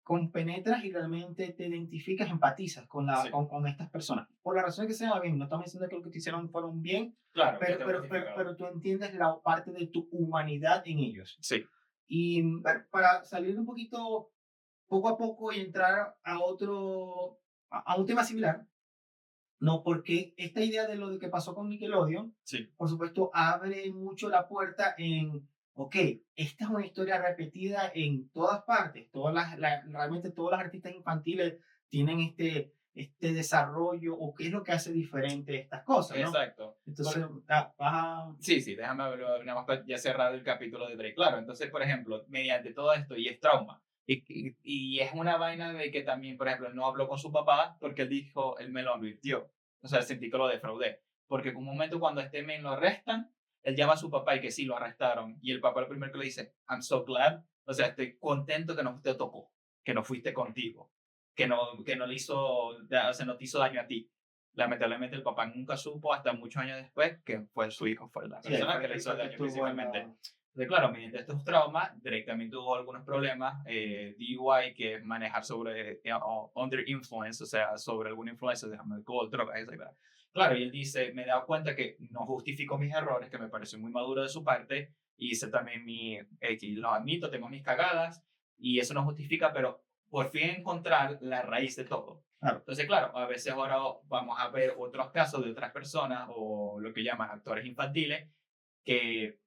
compenetras y realmente te identificas, empatizas Sí. con estas personas. Por las razones que sean, bien, no estamos diciendo que lo que te hicieron fueron bien, Claro, pero tú entiendes la parte de tu humanidad en ellos. sí. Y para salir un poquito, poco a poco y entrar a un tema similar, no, porque esta idea de lo de que pasó con Nickelodeon, Sí. por supuesto, abre mucho la puerta ok, esta es una historia repetida en todas partes. Realmente todos los artistas infantiles tienen este desarrollo o qué es lo que hace diferente estas cosas, ¿no? Exacto. Entonces, Sí, déjame verlo, nada más para ya cerrar el capítulo de Drake. Claro, entonces, por ejemplo, mediante todo esto, y es trauma, y es una vaina de que también, por ejemplo, no habló con su papá porque él dijo, él me lo advirtió. O sea, sentí que lo defraudé. Porque en un momento cuando a este men lo arrestan, él llama a su papá y que sí, lo arrestaron. Y el papá lo primero que le dice, I'm so glad. O sea, estoy contento que no te tocó, que no fuiste contigo, que no le hizo, o sea, no te hizo daño a ti. Lamentablemente el papá nunca supo hasta muchos años después que fue su hijo, fue la persona que le hizo daño principalmente. Entonces, claro, mediante estos traumas, directamente tuvo algunos problemas, DUI, que es manejar sobre, under influence, o sea, sobre alguna influencia de alcohol, drogas, etc. Claro, y él dice, me he dado cuenta que no justifico mis errores, que me pareció muy maduro de su parte, y hice también lo admito, tengo mis cagadas, y eso no justifica, pero por fin encontrar la raíz de todo. Claro. Entonces, claro, a veces ahora vamos a ver otros casos de otras personas, o lo que llaman actores infantiles, que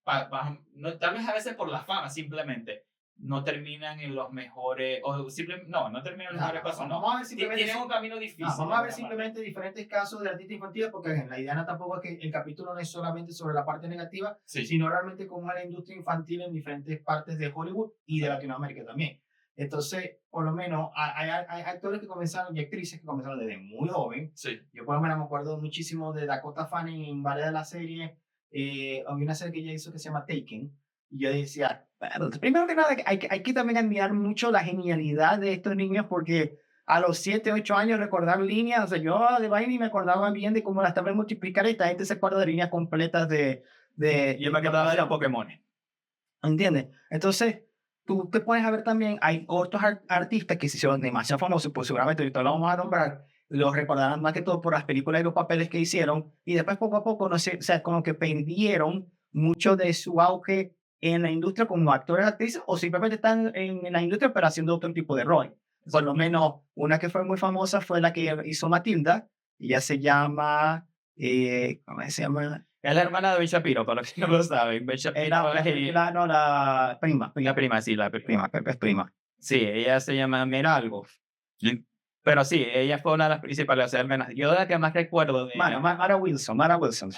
no, tal vez a veces por la fama simplemente no terminan en los mejores, o no terminan en los mejores pasos, no. Vamos a ver simplemente, Tienen un camino difícil. vamos a ver simplemente diferentes casos de artistas infantiles, porque la idea no tampoco es que el capítulo no es solamente sobre la parte negativa, Sí. sino realmente cómo es la industria infantil en diferentes partes de Hollywood y de Latinoamérica también. Entonces, por lo menos, hay actores que comenzaron y actrices que comenzaron desde muy joven. Sí. Yo por lo menos me acuerdo muchísimo de Dakota Fanning en varias de las series. Había una serie que ella hizo que se llama Taken, y yo decía, bueno, primero que nada, hay que también admirar mucho la genialidad de estos niños, porque a los 7, 8 años recordar líneas, o sea, yo de Bailey me acordaba bien de cómo las tablas multiplicar, y esta gente se acuerda de líneas completas Yo me acordaba de los Pokémon. ¿Entiendes? Entonces, tú te pones a ver también, hay otros artistas que se hicieron demasiado famosos, pues seguramente ahorita lo vamos a nombrar, los recordarán más que todo por las películas y los papeles que hicieron, y después poco a poco, no sé, o sea, como que perdieron mucho de su auge en la industria como actores, actrices, o simplemente están en la industria pero haciendo otro tipo de rol. Por lo menos, una que fue muy famosa fue la que hizo Matilda, y ella se llama, ¿cómo se llama? Es la hermana de Ben Shapiro, para los que no lo saben. Ben Shapiro La prima. La prima, sí, la prima. Es prima. Sí, ella se llama Mera algo. Pero sí, ella fue una de las principales, o sea, al menos yo de la que más recuerdo de Mara Wilson. Mara Wilson.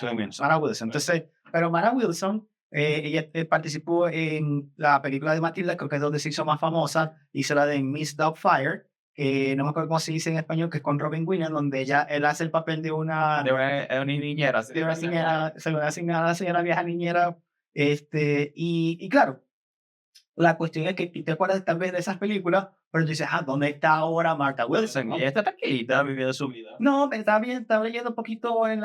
Entonces, pero Mara Wilson, ella participó en la película de Matilda, creo que es donde se hizo más famosa, hizo la de Miss Doubtfire, que no me acuerdo cómo se dice en español, que es con Robin Williams, donde él hace el papel de una niñera. De una niñera, se lo asignada a la señora vieja niñera, y claro, la cuestión es que tú te acuerdas tal vez de esas películas, pero tú dices, ¿dónde está ahora Martha Wilson? Y ella está tranquilita viviendo su vida. No, está bien, estaba leyendo un poquito en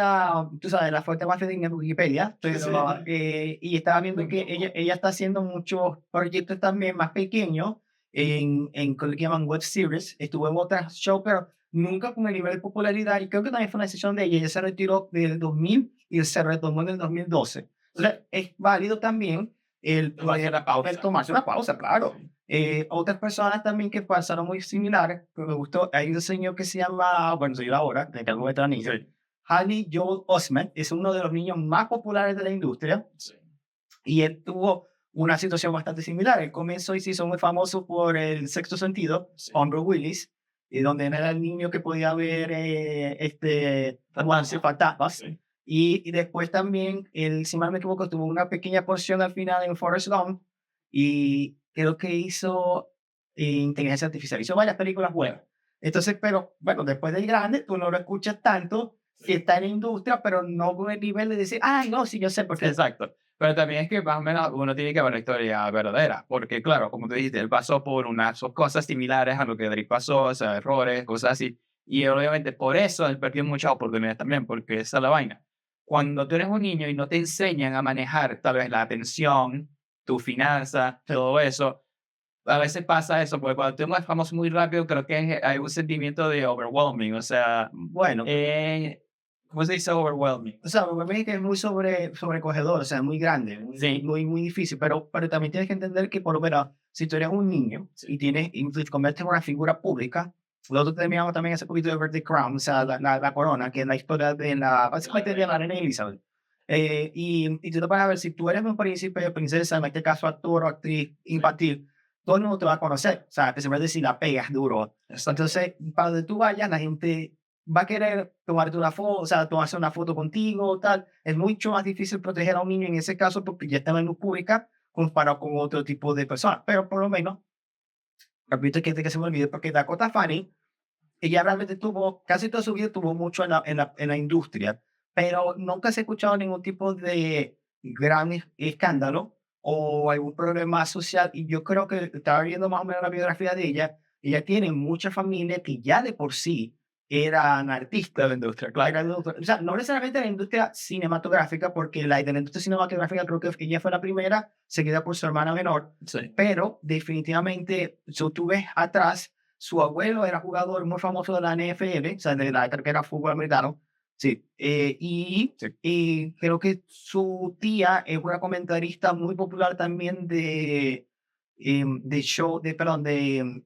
tú sabes, la fuente más de Wikipedia, pero, y estaba viendo que ella está haciendo muchos proyectos también más pequeños en lo que llaman web series. Estuvo en otras shows, pero nunca con el nivel de popularidad, y creo que también fue una decisión de ella. Ella se retiró del 2000 y se retomó en el 2012. Entonces, es válido también el tomarse una pausa, claro. Otras personas también que pasaron muy similares, que me gustó, hay un señor que se llama, bueno, soy ahora, de que algo de niño, Haley Joel Osment, es uno de los niños más populares de la industria, y él tuvo una situación bastante similar. Él comenzó y se hizo muy famoso por El Sexto Sentido, Hombre Willis, y donde él era el niño que podía ver fantasmas. Y después también, si mal me equivoco, tuvo una pequeña porción al final en Forrest Gump, y creo que hizo inteligencia artificial. Hizo varias películas buenas. Entonces, pero bueno, después del grande, tú no lo escuchas tanto, si está en la industria, pero no con el nivel de decir, no, sí, yo sé por qué. Exacto. Pero también es que más o menos uno tiene que ver la historia verdadera, porque claro, como tú dijiste, él pasó por unas cosas similares a lo que Drake pasó, o sea, errores, cosas así, y obviamente por eso él perdió muchas oportunidades también, porque esa es la vaina. Cuando tú eres un niño y no te enseñan a manejar tal vez la atención, tu finanza, todo eso, a veces pasa eso, porque cuando tú eres famoso muy rápido, creo que hay un sentimiento de overwhelming, o sea, bueno, ¿cómo se dice overwhelming? O sea, overwhelming es muy sobrecogedor, o sea, muy grande, Sí. muy difícil, pero también tienes que entender que, por lo menos, si tú eres un niño y te conviertes en una figura pública, nosotros terminamos también ese poquito de ver The Crown, o sea, la corona, que es la historia básicamente de la reina Elizabeth. Y tú te vas a ver, si tú eres un príncipe o princesa, en este caso actor o actriz infantil, todo el mundo te va a conocer, o sea, que se puede decir la pegas duro. Entonces, para donde tú vayas, la gente va a querer tomarte una foto, o sea, tomarse una foto contigo, tal. Es mucho más difícil proteger a un niño en ese caso porque ya está en luz pública comparado con otro tipo de personas. Pero por lo menos, repito que se me olvide, porque Dakota Fanning, ella realmente casi toda su vida tuvo mucho en la industria, pero nunca se ha escuchado ningún tipo de gran escándalo o algún problema social. Y yo creo que estaba viendo más o menos la biografía de ella. Ella tiene mucha familia que ya de por sí eran De artistas. la industria, claro. O sea, no necesariamente de la industria cinematográfica, porque la de la industria cinematográfica creo que ella fue la primera, seguida por su hermana menor, Sí, pero definitivamente, si tú ves atrás, su abuelo era jugador muy famoso de la NFL, o sea, de la creo que era fútbol americano, sí, sí. y creo que su tía es una comentarista muy popular también de show, perdón, de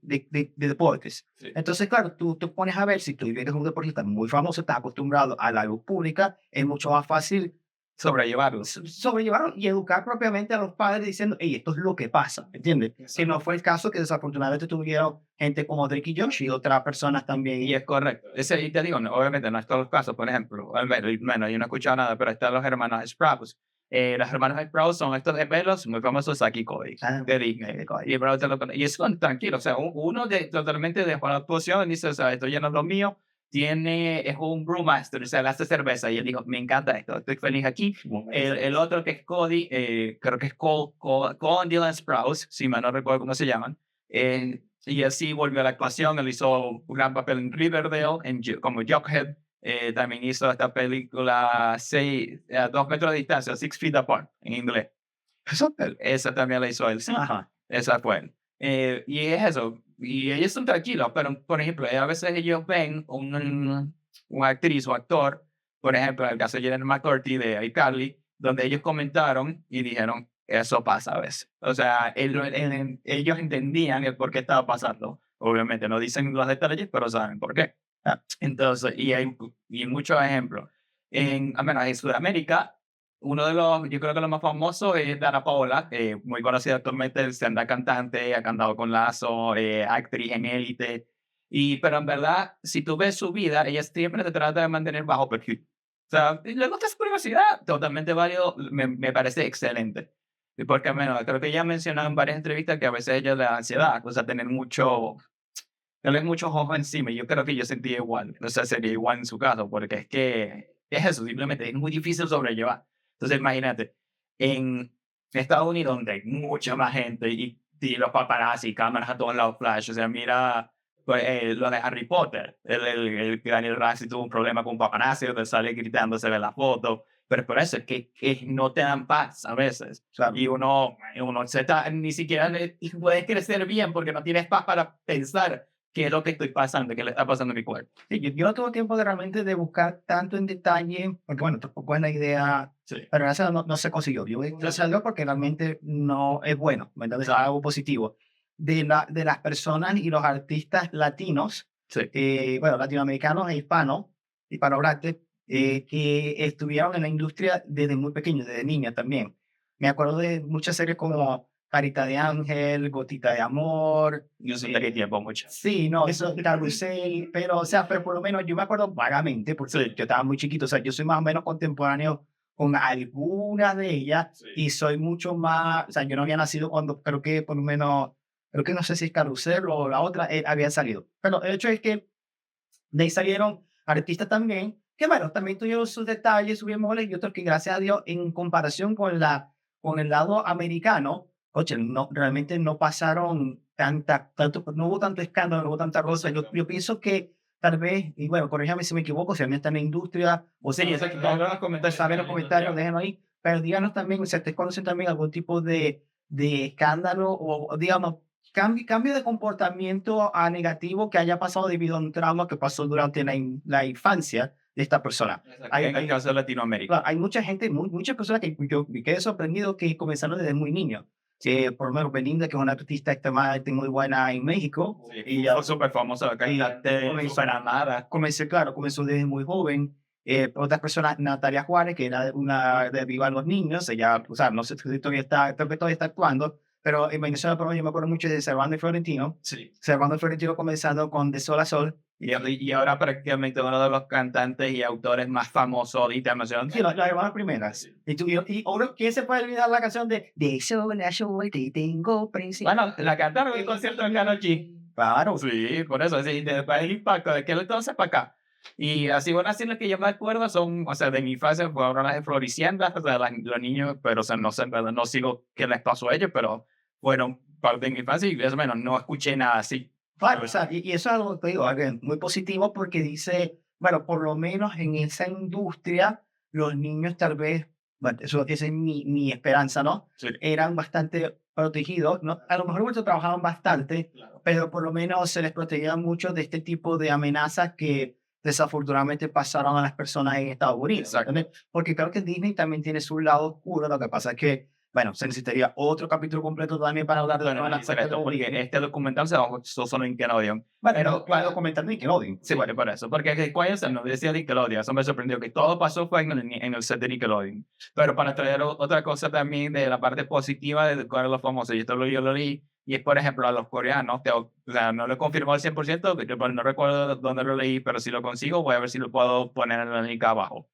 deportes. Sí. Entonces, claro, tú te pones a ver, si tú eres un deportista muy famoso, estás acostumbrado a la luz pública, es mucho más fácil Sobrellevarlo. sobrellevarlo y educar propiamente a los padres diciendo, hey, esto es lo que pasa, ¿entiendes? Que no fue el caso que desafortunadamente tuvieron gente como Drake y Josh y otras personas también. Y es correcto. Ese, y te digo, obviamente no es todos los casos. Por ejemplo, al menos, bueno, yo no he escuchado nada, pero están los hermanos Sprouse. Los hermanos Sprouse son estos gemelos muy famosos aquí y Cody, de Disney. Y, bro, y son tranquilos. O sea, uno totalmente dejó la actuación y dice, o sea, esto ya no es lo mío. Es un brewmaster, o sea, él hace cerveza. Y él dijo, me encanta esto, estoy feliz aquí. El otro que es Cody, creo que es Cole Dylan Sprouse, si mal no recuerdo cómo se llaman. Y así volvió a la actuación. Él hizo un gran papel en Riverdale, como Jughead. También hizo esta película 2 metros de distancia, 6 feet apart, en inglés. Esa también la hizo él. Sí. Ajá. Esa fue él. Y es eso. Y ellos son tranquilos, pero por ejemplo, a veces ellos ven una actriz o actor, por ejemplo, en el caso de Jennifer McCarthy de iCarly, donde ellos comentaron y dijeron, eso pasa a veces. O sea, ellos entendían el por qué estaba pasando. Obviamente no dicen los detalles, pero saben por qué. Entonces, y muchos ejemplos. Al menos en Sudamérica, uno de los, yo creo que lo más famoso es Dana Paola, muy conocida actualmente, anda cantante, ha cantado con Lazo, actriz en Élite. Pero en verdad, si tú ves su vida, ella siempre te trata de mantener bajo perfil. O sea, le gusta su privacidad, totalmente válido, me parece excelente. Porque, menos, creo que ella ha mencionado en varias entrevistas que a veces ella le da ansiedad, o sea, tener muchos ojos encima. Y yo creo que yo sentía igual, o sea, sería igual en su caso, porque es que es eso, simplemente es muy difícil sobrellevar. Entonces, imagínate, en Estados Unidos, donde hay mucha más gente y los paparazzi, cámaras a todos lados, flash, o sea, mira pues, lo de Harry Potter, el que Daniel Radcliffe tuvo un problema con un paparazzi, donde sale gritando, se ve la foto, pero por eso es que no te dan paz a veces. Claro. Y uno ni siquiera puedes crecer bien porque no tienes paz para pensar qué es lo que estoy pasando, qué le está pasando a mi cuerpo. Sí, yo no tuve tiempo de realmente de buscar tanto en detalle, porque bueno, tampoco es la idea, Sí. pero gracias a Dios no se consiguió. Yo gracias a Dios porque realmente no es bueno, ¿me entiendes? Es algo positivo. De las personas y los artistas latinos, Sí. bueno, latinoamericanos e hispanos, hispanohablantes, que estuvieron en la industria desde muy pequeños, desde niña también. Me acuerdo de muchas series como Carita de Ángel, Gotita de Amor. Yo sé que tiempo mucho. Sí, no, eso es Carrusel, pero, o sea, pero por lo menos yo me acuerdo vagamente, porque Sí. yo estaba muy chiquito, o sea, yo soy más o menos contemporáneo con algunas de ellas Sí. y soy mucho más, o sea, yo no había nacido cuando, creo que por lo menos, creo que no sé si es Carrusel o la otra, había salido. Pero el hecho es que de ahí salieron artistas también, que bueno, también tuvieron sus detalles, sus bemoles y otros que gracias a Dios, en comparación con el lado americano, oye, no, realmente no pasaron no hubo tanto escándalo, no hubo tanta cosa. Yo pienso que tal vez, y bueno, corríjame si me equivoco, si alguien está en la industria, o Sí, si eso que pongan los comentarios. saben los comentarios, déjenlo ahí, pero díganos también, si ustedes conocen también algún tipo de escándalo o digamos, cambio de comportamiento a negativo que haya pasado debido a un trauma que pasó durante la infancia de esta persona. En el caso de Latinoamérica. Claro, hay mucha gente, muchas personas que yo me quedé sorprendido que comenzaron desde muy niño. Que por lo menos Belinda, que es una artista extremadamente muy buena en México, Sí, y ya fue súper famoso acá en comenzó, nada. comenzó desde muy joven. Otras personas, Natalia Juárez, que era una de Viva los Niños, ella, o sea, no sé si todavía está, creo que todavía está actuando, pero en Venezuela, por ejemplo, yo me acuerdo mucho de Servando y Florentino. Sí. Servando y Florentino comenzando con De Sol a Sol. Y ahora prácticamente uno de los cantantes y autores más famosos internacionales. Sí, las hermanas primeras. Sí. ¿Quién se puede olvidar la canción de Sol a Sol te tengo presente? Bueno, la cantaron en el concierto en Karol G. Claro. Sí, por eso, sí, después el impacto de aquel entonces para acá. Y así, bueno, así las que yo me acuerdo son, o sea, de mi infancia fueron las de Floricienta, o sea, los niños, pero, o sea, no sé, en verdad, no sigo qué les pasó a ellos, pero fueron parte de mi infancia y, más o menos, no escuché nada así. Claro, o sea, y eso es algo que digo, muy positivo porque dice, bueno, por lo menos en esa industria, los niños tal vez, bueno, eso es mi esperanza, ¿no? Sí, Eran bastante protegidos, ¿no? A lo mejor muchos trabajaban bastante, claro. pero por lo menos se les protegía mucho de este tipo de amenazas que desafortunadamente pasaron a las personas en Estados Unidos, Exacto. ¿entiendes? Porque creo que Disney también tiene su lado oscuro, lo que pasa es que, bueno, se necesitaría otro capítulo completo también para hablar de Bueno, todas las analizar cosas esto, de porque Disney. este documental se basa solo en Nickelodeon. Bueno, Pero, no puedo comentar Nickelodeon. sí, bueno, por eso. Porque Quainson nos decía Nickelodeon. Eso me sorprendió que todo pasó fue en el set de Nickelodeon. Pero para traer otra cosa también de la parte positiva de educar a los famosos, y esto yo lo leí, y es, por ejemplo, a los coreanos, o sea, no lo confirmó al 100%, yo no recuerdo dónde lo leí, pero si lo consigo, voy a ver si lo puedo poner en el link abajo.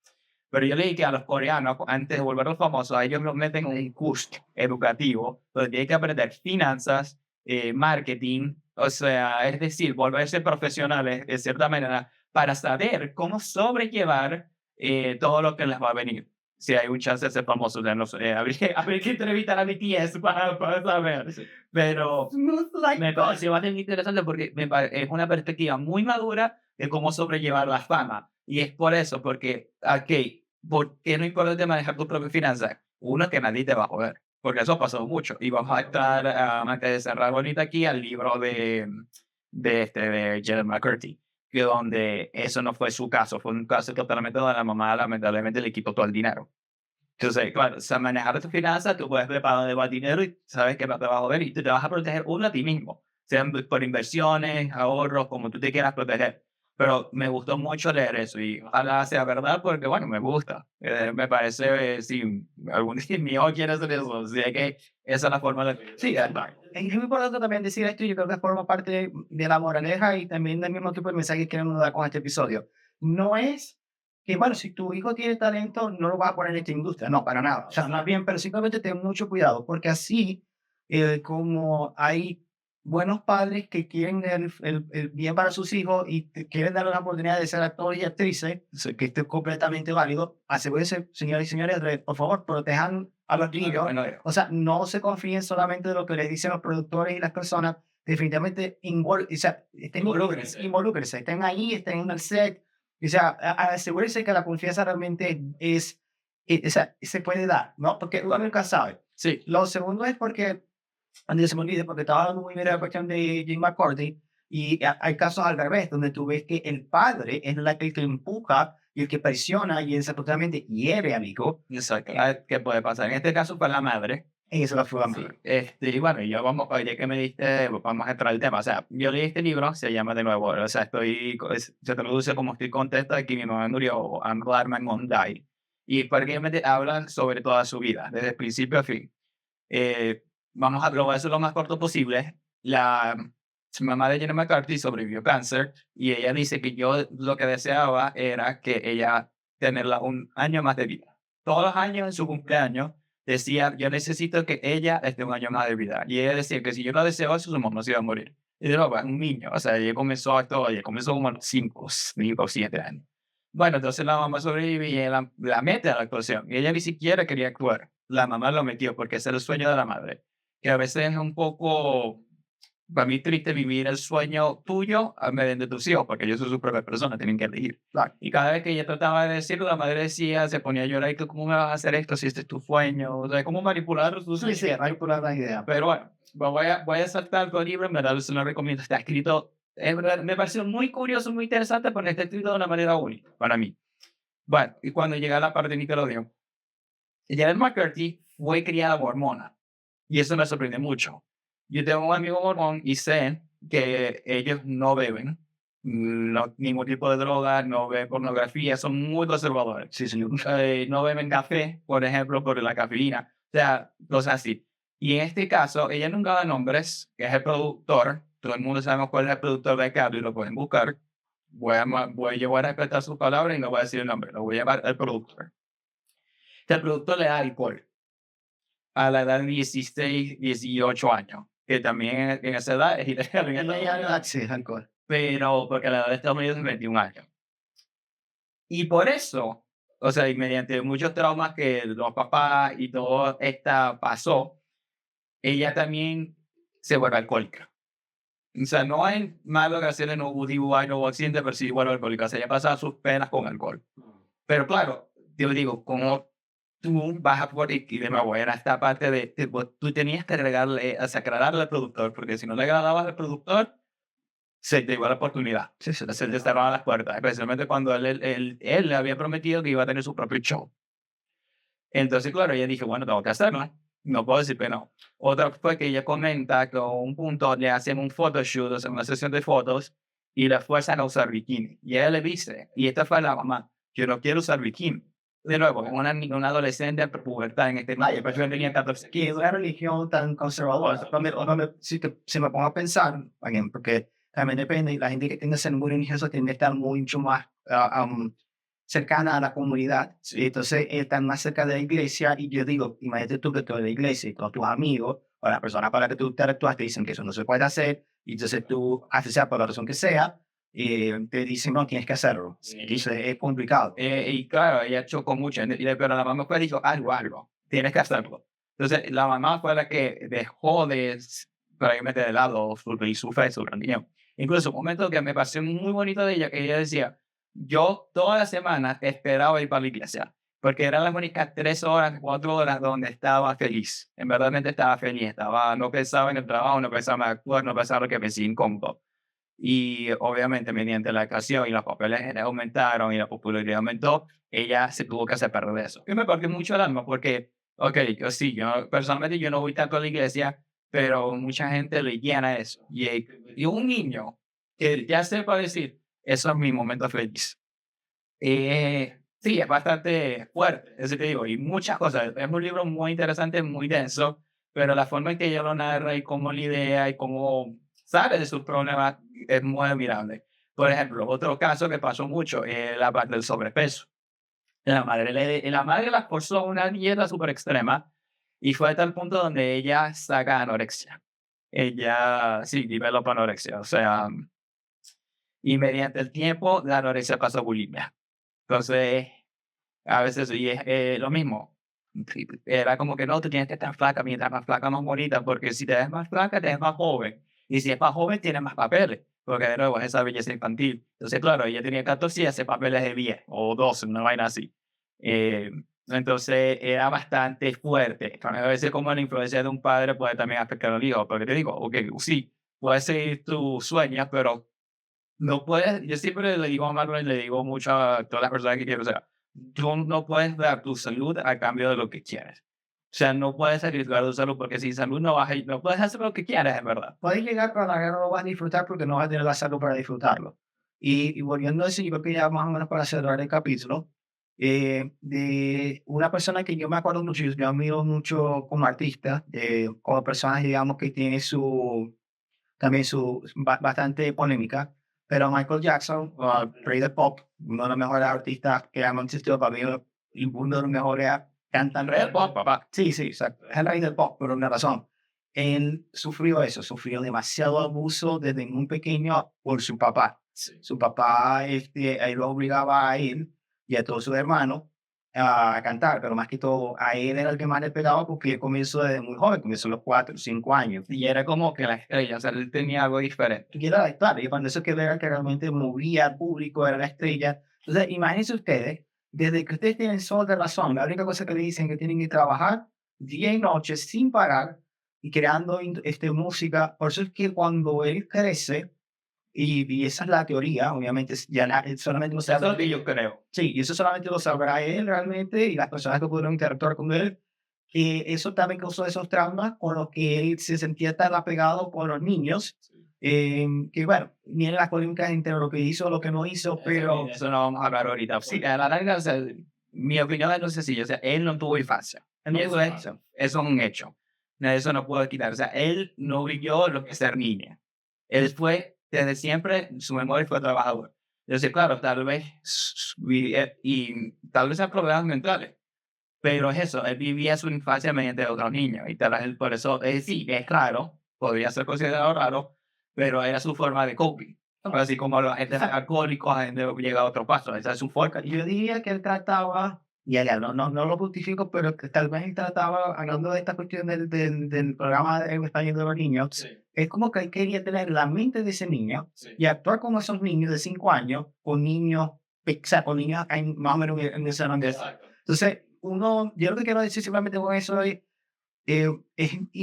Pero yo leí que a los coreanos, antes de volverlos famosos, a ellos los meten en un curso educativo donde tienen que aprender finanzas, marketing, o sea, es decir, volverse profesionales de cierta manera para saber cómo sobrellevar todo lo que les va a venir. Si hay un chance de ser famosos, ya no sé, habría que entrevistar a BTS para saber. Sí. Pero me pareció bastante interesante porque es una perspectiva muy madura de cómo sobrellevar la fama. Y es por eso, porque, ok, ¿por qué no es importante manejar tus propias finanzas? Uno, que nadie te va a joder, porque eso ha pasado mucho. Y vamos a estar, antes de cerrar bonita aquí, al libro de Jennifer McCarthy, que donde eso no fue su caso, fue un caso totalmente donde la mamá lamentablemente le quitó todo el dinero. Entonces, claro, o sea, manejar tus finanzas, tú puedes ver para dónde va el dinero y sabes que no te va a joder y tú te vas a proteger uno a ti mismo, sean por inversiones, ahorros, como tú te quieras proteger. Pero me gustó mucho leer eso y ojalá sea verdad porque, bueno, me gusta. Me parece, si algún día mi hijo quiere hacer eso, o sea que esa es la forma de... Sí, es muy importante también decir esto, y yo creo que forma parte de la moraleja y también del mismo tipo de mensaje que queremos dar con este episodio. No es que, bueno, si tu hijo tiene talento, no lo vas a poner en esta industria, no, para nada. O sea, más bien, pero simplemente ten mucho cuidado, porque así como hay buenos padres que quieren el bien para sus hijos y quieren darle la oportunidad de ser actores y actrices, que esto es completamente válido, asegúrense, señores y señores, por favor, protejan a los niños. Bueno, O sea, no se confíen solamente de lo que les dicen los productores y las personas. Definitivamente, o sea, involúcrense. involúcrense, estén ahí, estén en el set. O sea, asegúrense que la confianza realmente o sea, se puede dar, ¿no? Porque uno nunca sabe. Sí, Lo segundo es porque, antes de se me olvide, porque estaba hablando muy bien de la cuestión de Jim McCarthy, y hay casos al revés, donde tú ves que el padre es la que empuja y el que presiona y desafortunadamente hiere al hijo. exacto. Ah, ¿qué puede pasar? En este caso fue la madre. En eso la fue Sí, y bueno, ya vamos, ya que me diste, vamos a entrar al tema. O sea, yo leí este libro, se llama de nuevo, o sea, se traduce como estoy contento de que mi mamá murió, I'm glad my mom died. Y prácticamente hablan sobre toda su vida, desde el principio a fin. Lo voy a hacer lo más corto posible. Su mamá de Jenny McCarthy sobrevivió cáncer y ella dice que yo lo que deseaba era que ella tenerla un año más de vida. Todos los años en su cumpleaños decía, yo necesito que ella esté un año más de vida. Y ella decía que si yo lo deseo, eso su mamá se iba a morir. Y de nuevo, es un niño, o sea, ella comenzó como a los 5, 5 o 7 años. Bueno, entonces la mamá sobrevive y ella la mete a la actuación. Y ella ni siquiera quería actuar. La mamá lo metió porque ese era el sueño de la madre. Que a veces es un poco, para mí, triste vivir el sueño tuyo a mediante tus hijos, porque ellos son sus propias personas, tienen que elegir. Y cada vez que ella trataba de decirlo, la madre decía, se ponía a llorar, y tú, ¿cómo me vas a hacer esto si este es tu sueño? O sea, ¿cómo manipular sus Sí, sí, manipular la idea. Pero bueno, voy a saltar el libro, en verdad se lo recomiendo, está escrito, en verdad, me pareció muy curioso, muy interesante, porque está escrito de una manera única para mí. Bueno, y cuando llega la parte de Nickelodeon, Janet McCarthy fue criada mormona, y eso me sorprende mucho. Yo tengo un amigo mormón y sé que ellos no beben ningún tipo de droga, no ven pornografía, son muy conservadores. Sí, señor. No beben café, por ejemplo, por la cafeína, o sea, cosas así. Y en este caso, ella nunca da nombres, que es el productor, todo el mundo sabemos cuál es el productor de Cable y lo pueden buscar. Voy a respetar sus palabras y no voy a decir el nombre, lo voy a llamar el productor. El productor le da alcohol a la edad de 16, 18 años, que también en esa edad es ilegal en Estados Unidos, Sí, alcohol. pero porque la edad de Estados Unidos es 21 años. Y por eso, o sea, y mediante muchos traumas que los papás y todo esta pasó, ella también se vuelve alcohólica. O sea, no hay malo que hacer en un DUI, no accidente, pero sí igual alcohólico. O sea, ya pasaba sus penas con alcohol. Pero claro, yo digo, como tú vas a poder, y de nuevo, era esta parte de, tipo, tú tenías que agregarle, o sea, agradarle al productor, porque si no le agradabas al productor, se te iba la oportunidad. Sí, sí, Se te cerraban las puertas, especialmente cuando él le había prometido que iba a tener su propio show. Entonces, claro, ella dije, bueno, tengo que hacerlo. No puedo decir que no. Otra fue que ella comenta que a un punto le hacen un photoshoot, o sea, una sesión de fotos, y la fuerzan a usar bikini. Y ella le dice, y esta fue la mamá, yo no quiero usar bikini. De nuevo, una adolescente en pubertad en este mayo, pero yo tenía 14 que es años. una religión tan conservadora. Si me pongo a pensar, again, porque también depende, la gente que tiende a ser muy religiosa tiende a estar mucho más cercana a la comunidad. Sí. Entonces, están más cerca de la iglesia. Y yo digo, imagínate tú que tú eres de la iglesia y todos tus amigos o las personas para las que tú interactúas te dicen que eso no se puede hacer. Y entonces tú haces sea por la razón que sea, te dicen, no, tienes que hacerlo. Sí. Entonces, es complicado. Y claro, ella chocó mucho, pero la mamá fue y dijo, algo, tienes que hacerlo. Entonces, la mamá fue la que dejó de prácticamente de lado su fe, su religión. Incluso un momento que me pareció muy bonito de ella, que ella decía, yo toda la semana esperaba ir para la iglesia, porque eran las únicas 3 horas, 4 horas donde estaba feliz. En verdad estaba feliz, no pensaba en el trabajo, no pensaba en actuar, no pensaba en lo que me hacía incómodo. Y obviamente mediante la educación y los papeles aumentaron y la popularidad aumentó, ella se tuvo que separar de eso. Y me partió mucho el alma porque, ok, yo sí, yo personalmente yo no voy tanto a la iglesia, pero mucha gente le llena eso. Y un niño que ya sepa decir, eso es mi momento feliz. Sí, es bastante fuerte, eso te digo, y muchas cosas. Es un libro muy interesante, muy denso, pero la forma en que ella lo narra y cómo la idea y cómo sale de sus problemas es muy admirable. Por ejemplo, otro caso que pasó mucho es la parte del sobrepeso. La madre la forzó a una dieta súper extrema y fue a tal punto donde ella saca anorexia. Ella, sí, developó anorexia, o sea, y mediante el tiempo la anorexia pasó a bulimia. Entonces, a veces, y es lo mismo. Sí, era como que no, tú tienes que estar flaca, mientras más flaca, más bonita, porque si te ves más flaca, te ves más joven. Y si es más joven, tienes más papeles, porque de nuevo es esa belleza infantil. Entonces, claro, ella tenía 14 y hace papeles de 10 o 12, una vaina así. Eh, entonces, era bastante fuerte. A veces, como la influencia de un padre puede también afectar al hijo, porque te digo, ok, sí, puedes seguir tus sueños, pero no puedes, yo siempre le digo a Manuel, le digo mucho a todas las personas que quiero, o sea, tú no puedes dar tu salud a cambio de lo que quieres. O sea, no puedes arriesgar tu salud porque sin salud no puedes hacer lo que quieres, en verdad. Puedes llegar, pero la guerra no lo vas a disfrutar porque no vas a tener la salud para disfrutarlo. Y volviendo a eso, yo creo que ya más o menos para cerrar el capítulo, de una persona que yo me acuerdo mucho, yo admiro mucho como artista, como persona, digamos, que tiene también bastante polémica, pero Michael Jackson, rey del pop, uno de los mejores artistas que han existido para mí, y uno de los mejores cantantes del pop, papá. Sí, sí, exacto. Es el rey del pop, por una razón. Él sufrió eso, sufrió demasiado abuso desde muy pequeño por su papá. Sí. Su papá, él lo obligaba a él y a todos sus hermanos a cantar, pero más que todo a él era el que más le pegaba porque él comenzó desde muy joven, comenzó a los 4 o 5 años. Y era como que la estrella, o sea, él tenía algo diferente. Y era, claro, y cuando eso que era que realmente movía al público, era la estrella. Entonces, imagínense ustedes, desde que ustedes tienen sol de razón, la única cosa que le dicen es que tienen que trabajar día y noche sin parar y creando música. Por eso es que cuando él crece, y esa es la teoría, obviamente, solamente lo Eso es lo sabrá. que yo creo. Sí, y eso solamente lo sabrá él realmente y las personas que pudieron interactuar con él. Y eso también causó esos traumas con los que él se sentía tan apegado con los niños. Que bueno, miren las polémicas entre lo que hizo, lo que no hizo, pero Eso no vamos a hablar ahorita. Sí, a la larga, o sea, mi opinión es lo sencillo, o sea, él no tuvo infancia. él no Y eso tuvo es, infancia. eso es un hecho. Eso no puedo quitar. O sea, él no vivió lo que es ser niña. Él fue, desde siempre, su memoria fue trabajador. Entonces, claro, tal vez, y tal vez sean problemas mentales, pero es eso, él vivía su infancia mediante otros niños. Y tal vez por eso, sí, es raro, podría ser considerado raro, pero era su forma de coping. Así como la gente es alcohólica, la gente llega a otro paso, esa es su forma. Yo diría que él trataba no lo justifico, pero que tal vez él trataba, hablando de esta cuestión del programa de español de los niños, Sí, es como que él quería tener la mente de ese niño sí. y actuar con esos niños de 5 años, con niños, o sea, con niños más o menos en ese rango de edad. Exacto. Entonces, yo lo que quiero decir simplemente con eso y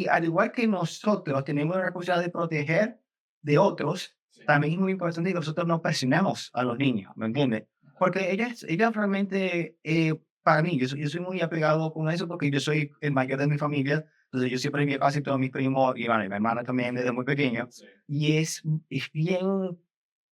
al igual que nosotros tenemos la responsabilidad de proteger de otros, Sí. también es muy importante que nosotros no presionemos a los niños, ¿me entiendes? Porque ellas realmente, para mí, yo soy muy apegado con eso porque yo soy el mayor de mi familia, entonces yo siempre vi a casi todos mis primos y, bueno, y mi hermana también desde muy pequeño, Sí. y es bien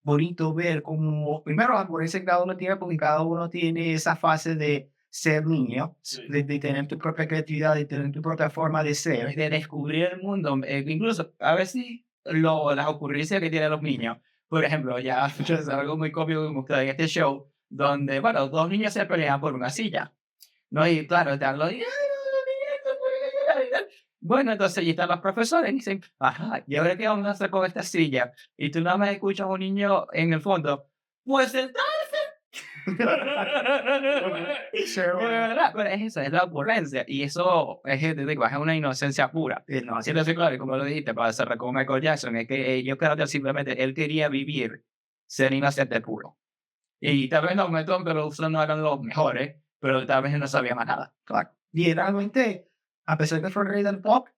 bonito ver cómo, primero, por ese cada uno tiene, porque cada uno tiene esa fase de ser niño, Sí. de tener tu propia creatividad, de tener tu propia forma de ser, de descubrir el mundo. Incluso a veces las ocurrencias que tienen los niños. Por ejemplo, ya es algo muy cómico que me gusta en este show, donde, bueno, dos niños se pelean por una silla. ¿No? Y claro, están los niños, bueno, entonces allí están los profesores y dicen, ajá, ¿y ahora qué vamos a hacer con esta silla? Y tú nada más escuchas a un niño en el fondo, pues Sí, ¿verdad? Pero es eso, es la ocurrencia. Y eso es, te digo, es una inocencia pura. No, así de claro, y como lo dijiste, para cerrar con Michael Jackson, es que yo creo que simplemente él quería vivir, ser inocente puro. Y tal vez los métodos que lo usan no eran los mejores, pero tal vez él no sabía más nada. claro. Y realmente, a pesar que fue el rey del pop,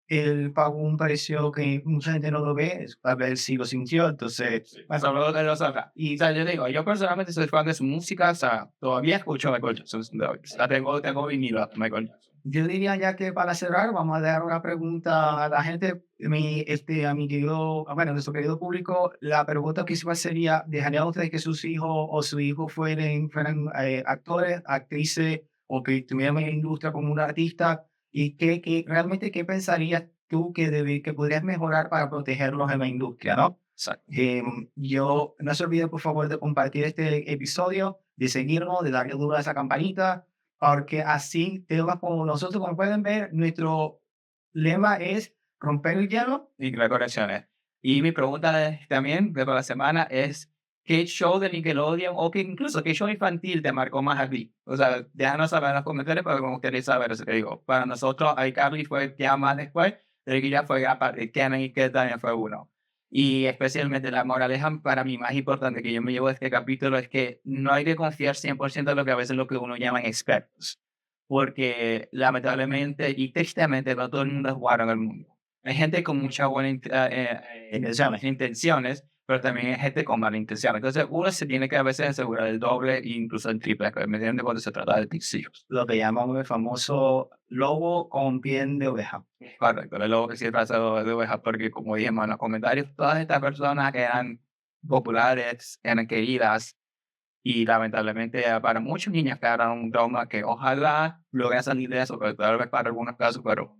él pagó un precio que mucha gente no lo ve, tal vez él sí lo sintió, entonces, Sí. bueno, Eso luego de lo sabrá. Y o sea, yo digo, yo personalmente soy fan de su música, o sea, todavía escucho a Michael Jackson. O sea, tengo vinilo a Michael Jackson. yo diría ya que para cerrar, vamos a dar una pregunta a la gente, a mi querido, bueno, nuestro querido público. La pregunta principal sería, ¿dejarían ustedes que sus hijos o su hijo fueran actores, actrices o que estuvieran en la industria como un artista? ¿Y realmente qué pensarías tú que podrías mejorar para protegerlos en la industria, ¿no? Exacto. No se olviden, por favor, de compartir este episodio, de seguirnos, de darle duro a esa campanita, porque así temas como nosotros, como pueden ver, nuestro lema es romper el hielo. Y las conexiones. Y mi pregunta también de la semana es, ¿qué show de Nickelodeon o que incluso qué show infantil te marcó más a ti? O sea, déjanos saber en los comentarios porque me gustaría saber eso que digo. Para nosotros, iCarly fue ya más después, pero ya fue aparte, Kenan y Kel también fue uno. Y especialmente la moraleja para mí más importante que yo me llevo de este capítulo es que no hay que confiar 100% en lo que a veces lo que uno llama expertos. Porque lamentablemente y tristemente no todo el mundo es bueno en el mundo. Hay gente con mucha buena intenciones, pero también hay gente con mala intención. Entonces, uno se tiene que a veces asegurar el doble e incluso el triple, mediante cuando se trata de tus hijos. Lo que llamamos el famoso lobo con piel de oveja. Correcto, es lo que sí pasa de ovejas, porque como dijimos en los comentarios, todas estas personas eran populares, eran queridas, y lamentablemente para muchos niños quedaron un trauma que ojalá logren salir de eso, pero tal vez para algunos casos, pero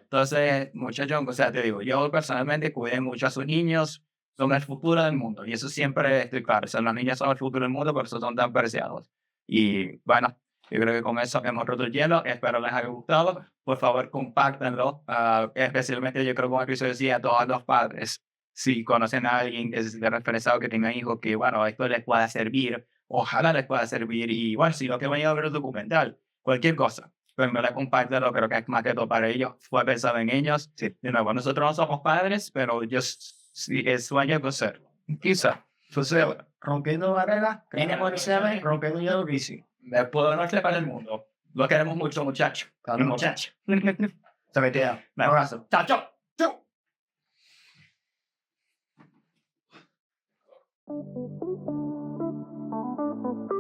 entonces, muchachos, o sea, te digo, yo personalmente cuidé mucho a sus niños, son el futuro del mundo, y eso siempre estoy claro, o sea, los niños son el futuro del mundo, por eso son tan preciados. Y bueno, yo creo que con eso hemos roto el hielo, espero les haya gustado, por favor, compártanlo, especialmente yo creo que como el episodio decía a todos los padres, si conocen a alguien que se referenciado que tenga hijos, que bueno, esto les pueda servir, ojalá les pueda servir, y bueno, si lo que vayan a ver el documental, cualquier cosa pero me la compártelo, creo que es más que todo para ellos, fue pensado en ellos. Sí. De nuevo, nosotros no somos padres, pero yo sí, el sueño es ser. Quizá. Entonces, rompiendo barreras, rompiendo hielo, bici. Después de noche para el mundo. Lo queremos mucho, muchachos. Claro, Muchachos. Se metía. Un abrazo. Chao, chao. Chao.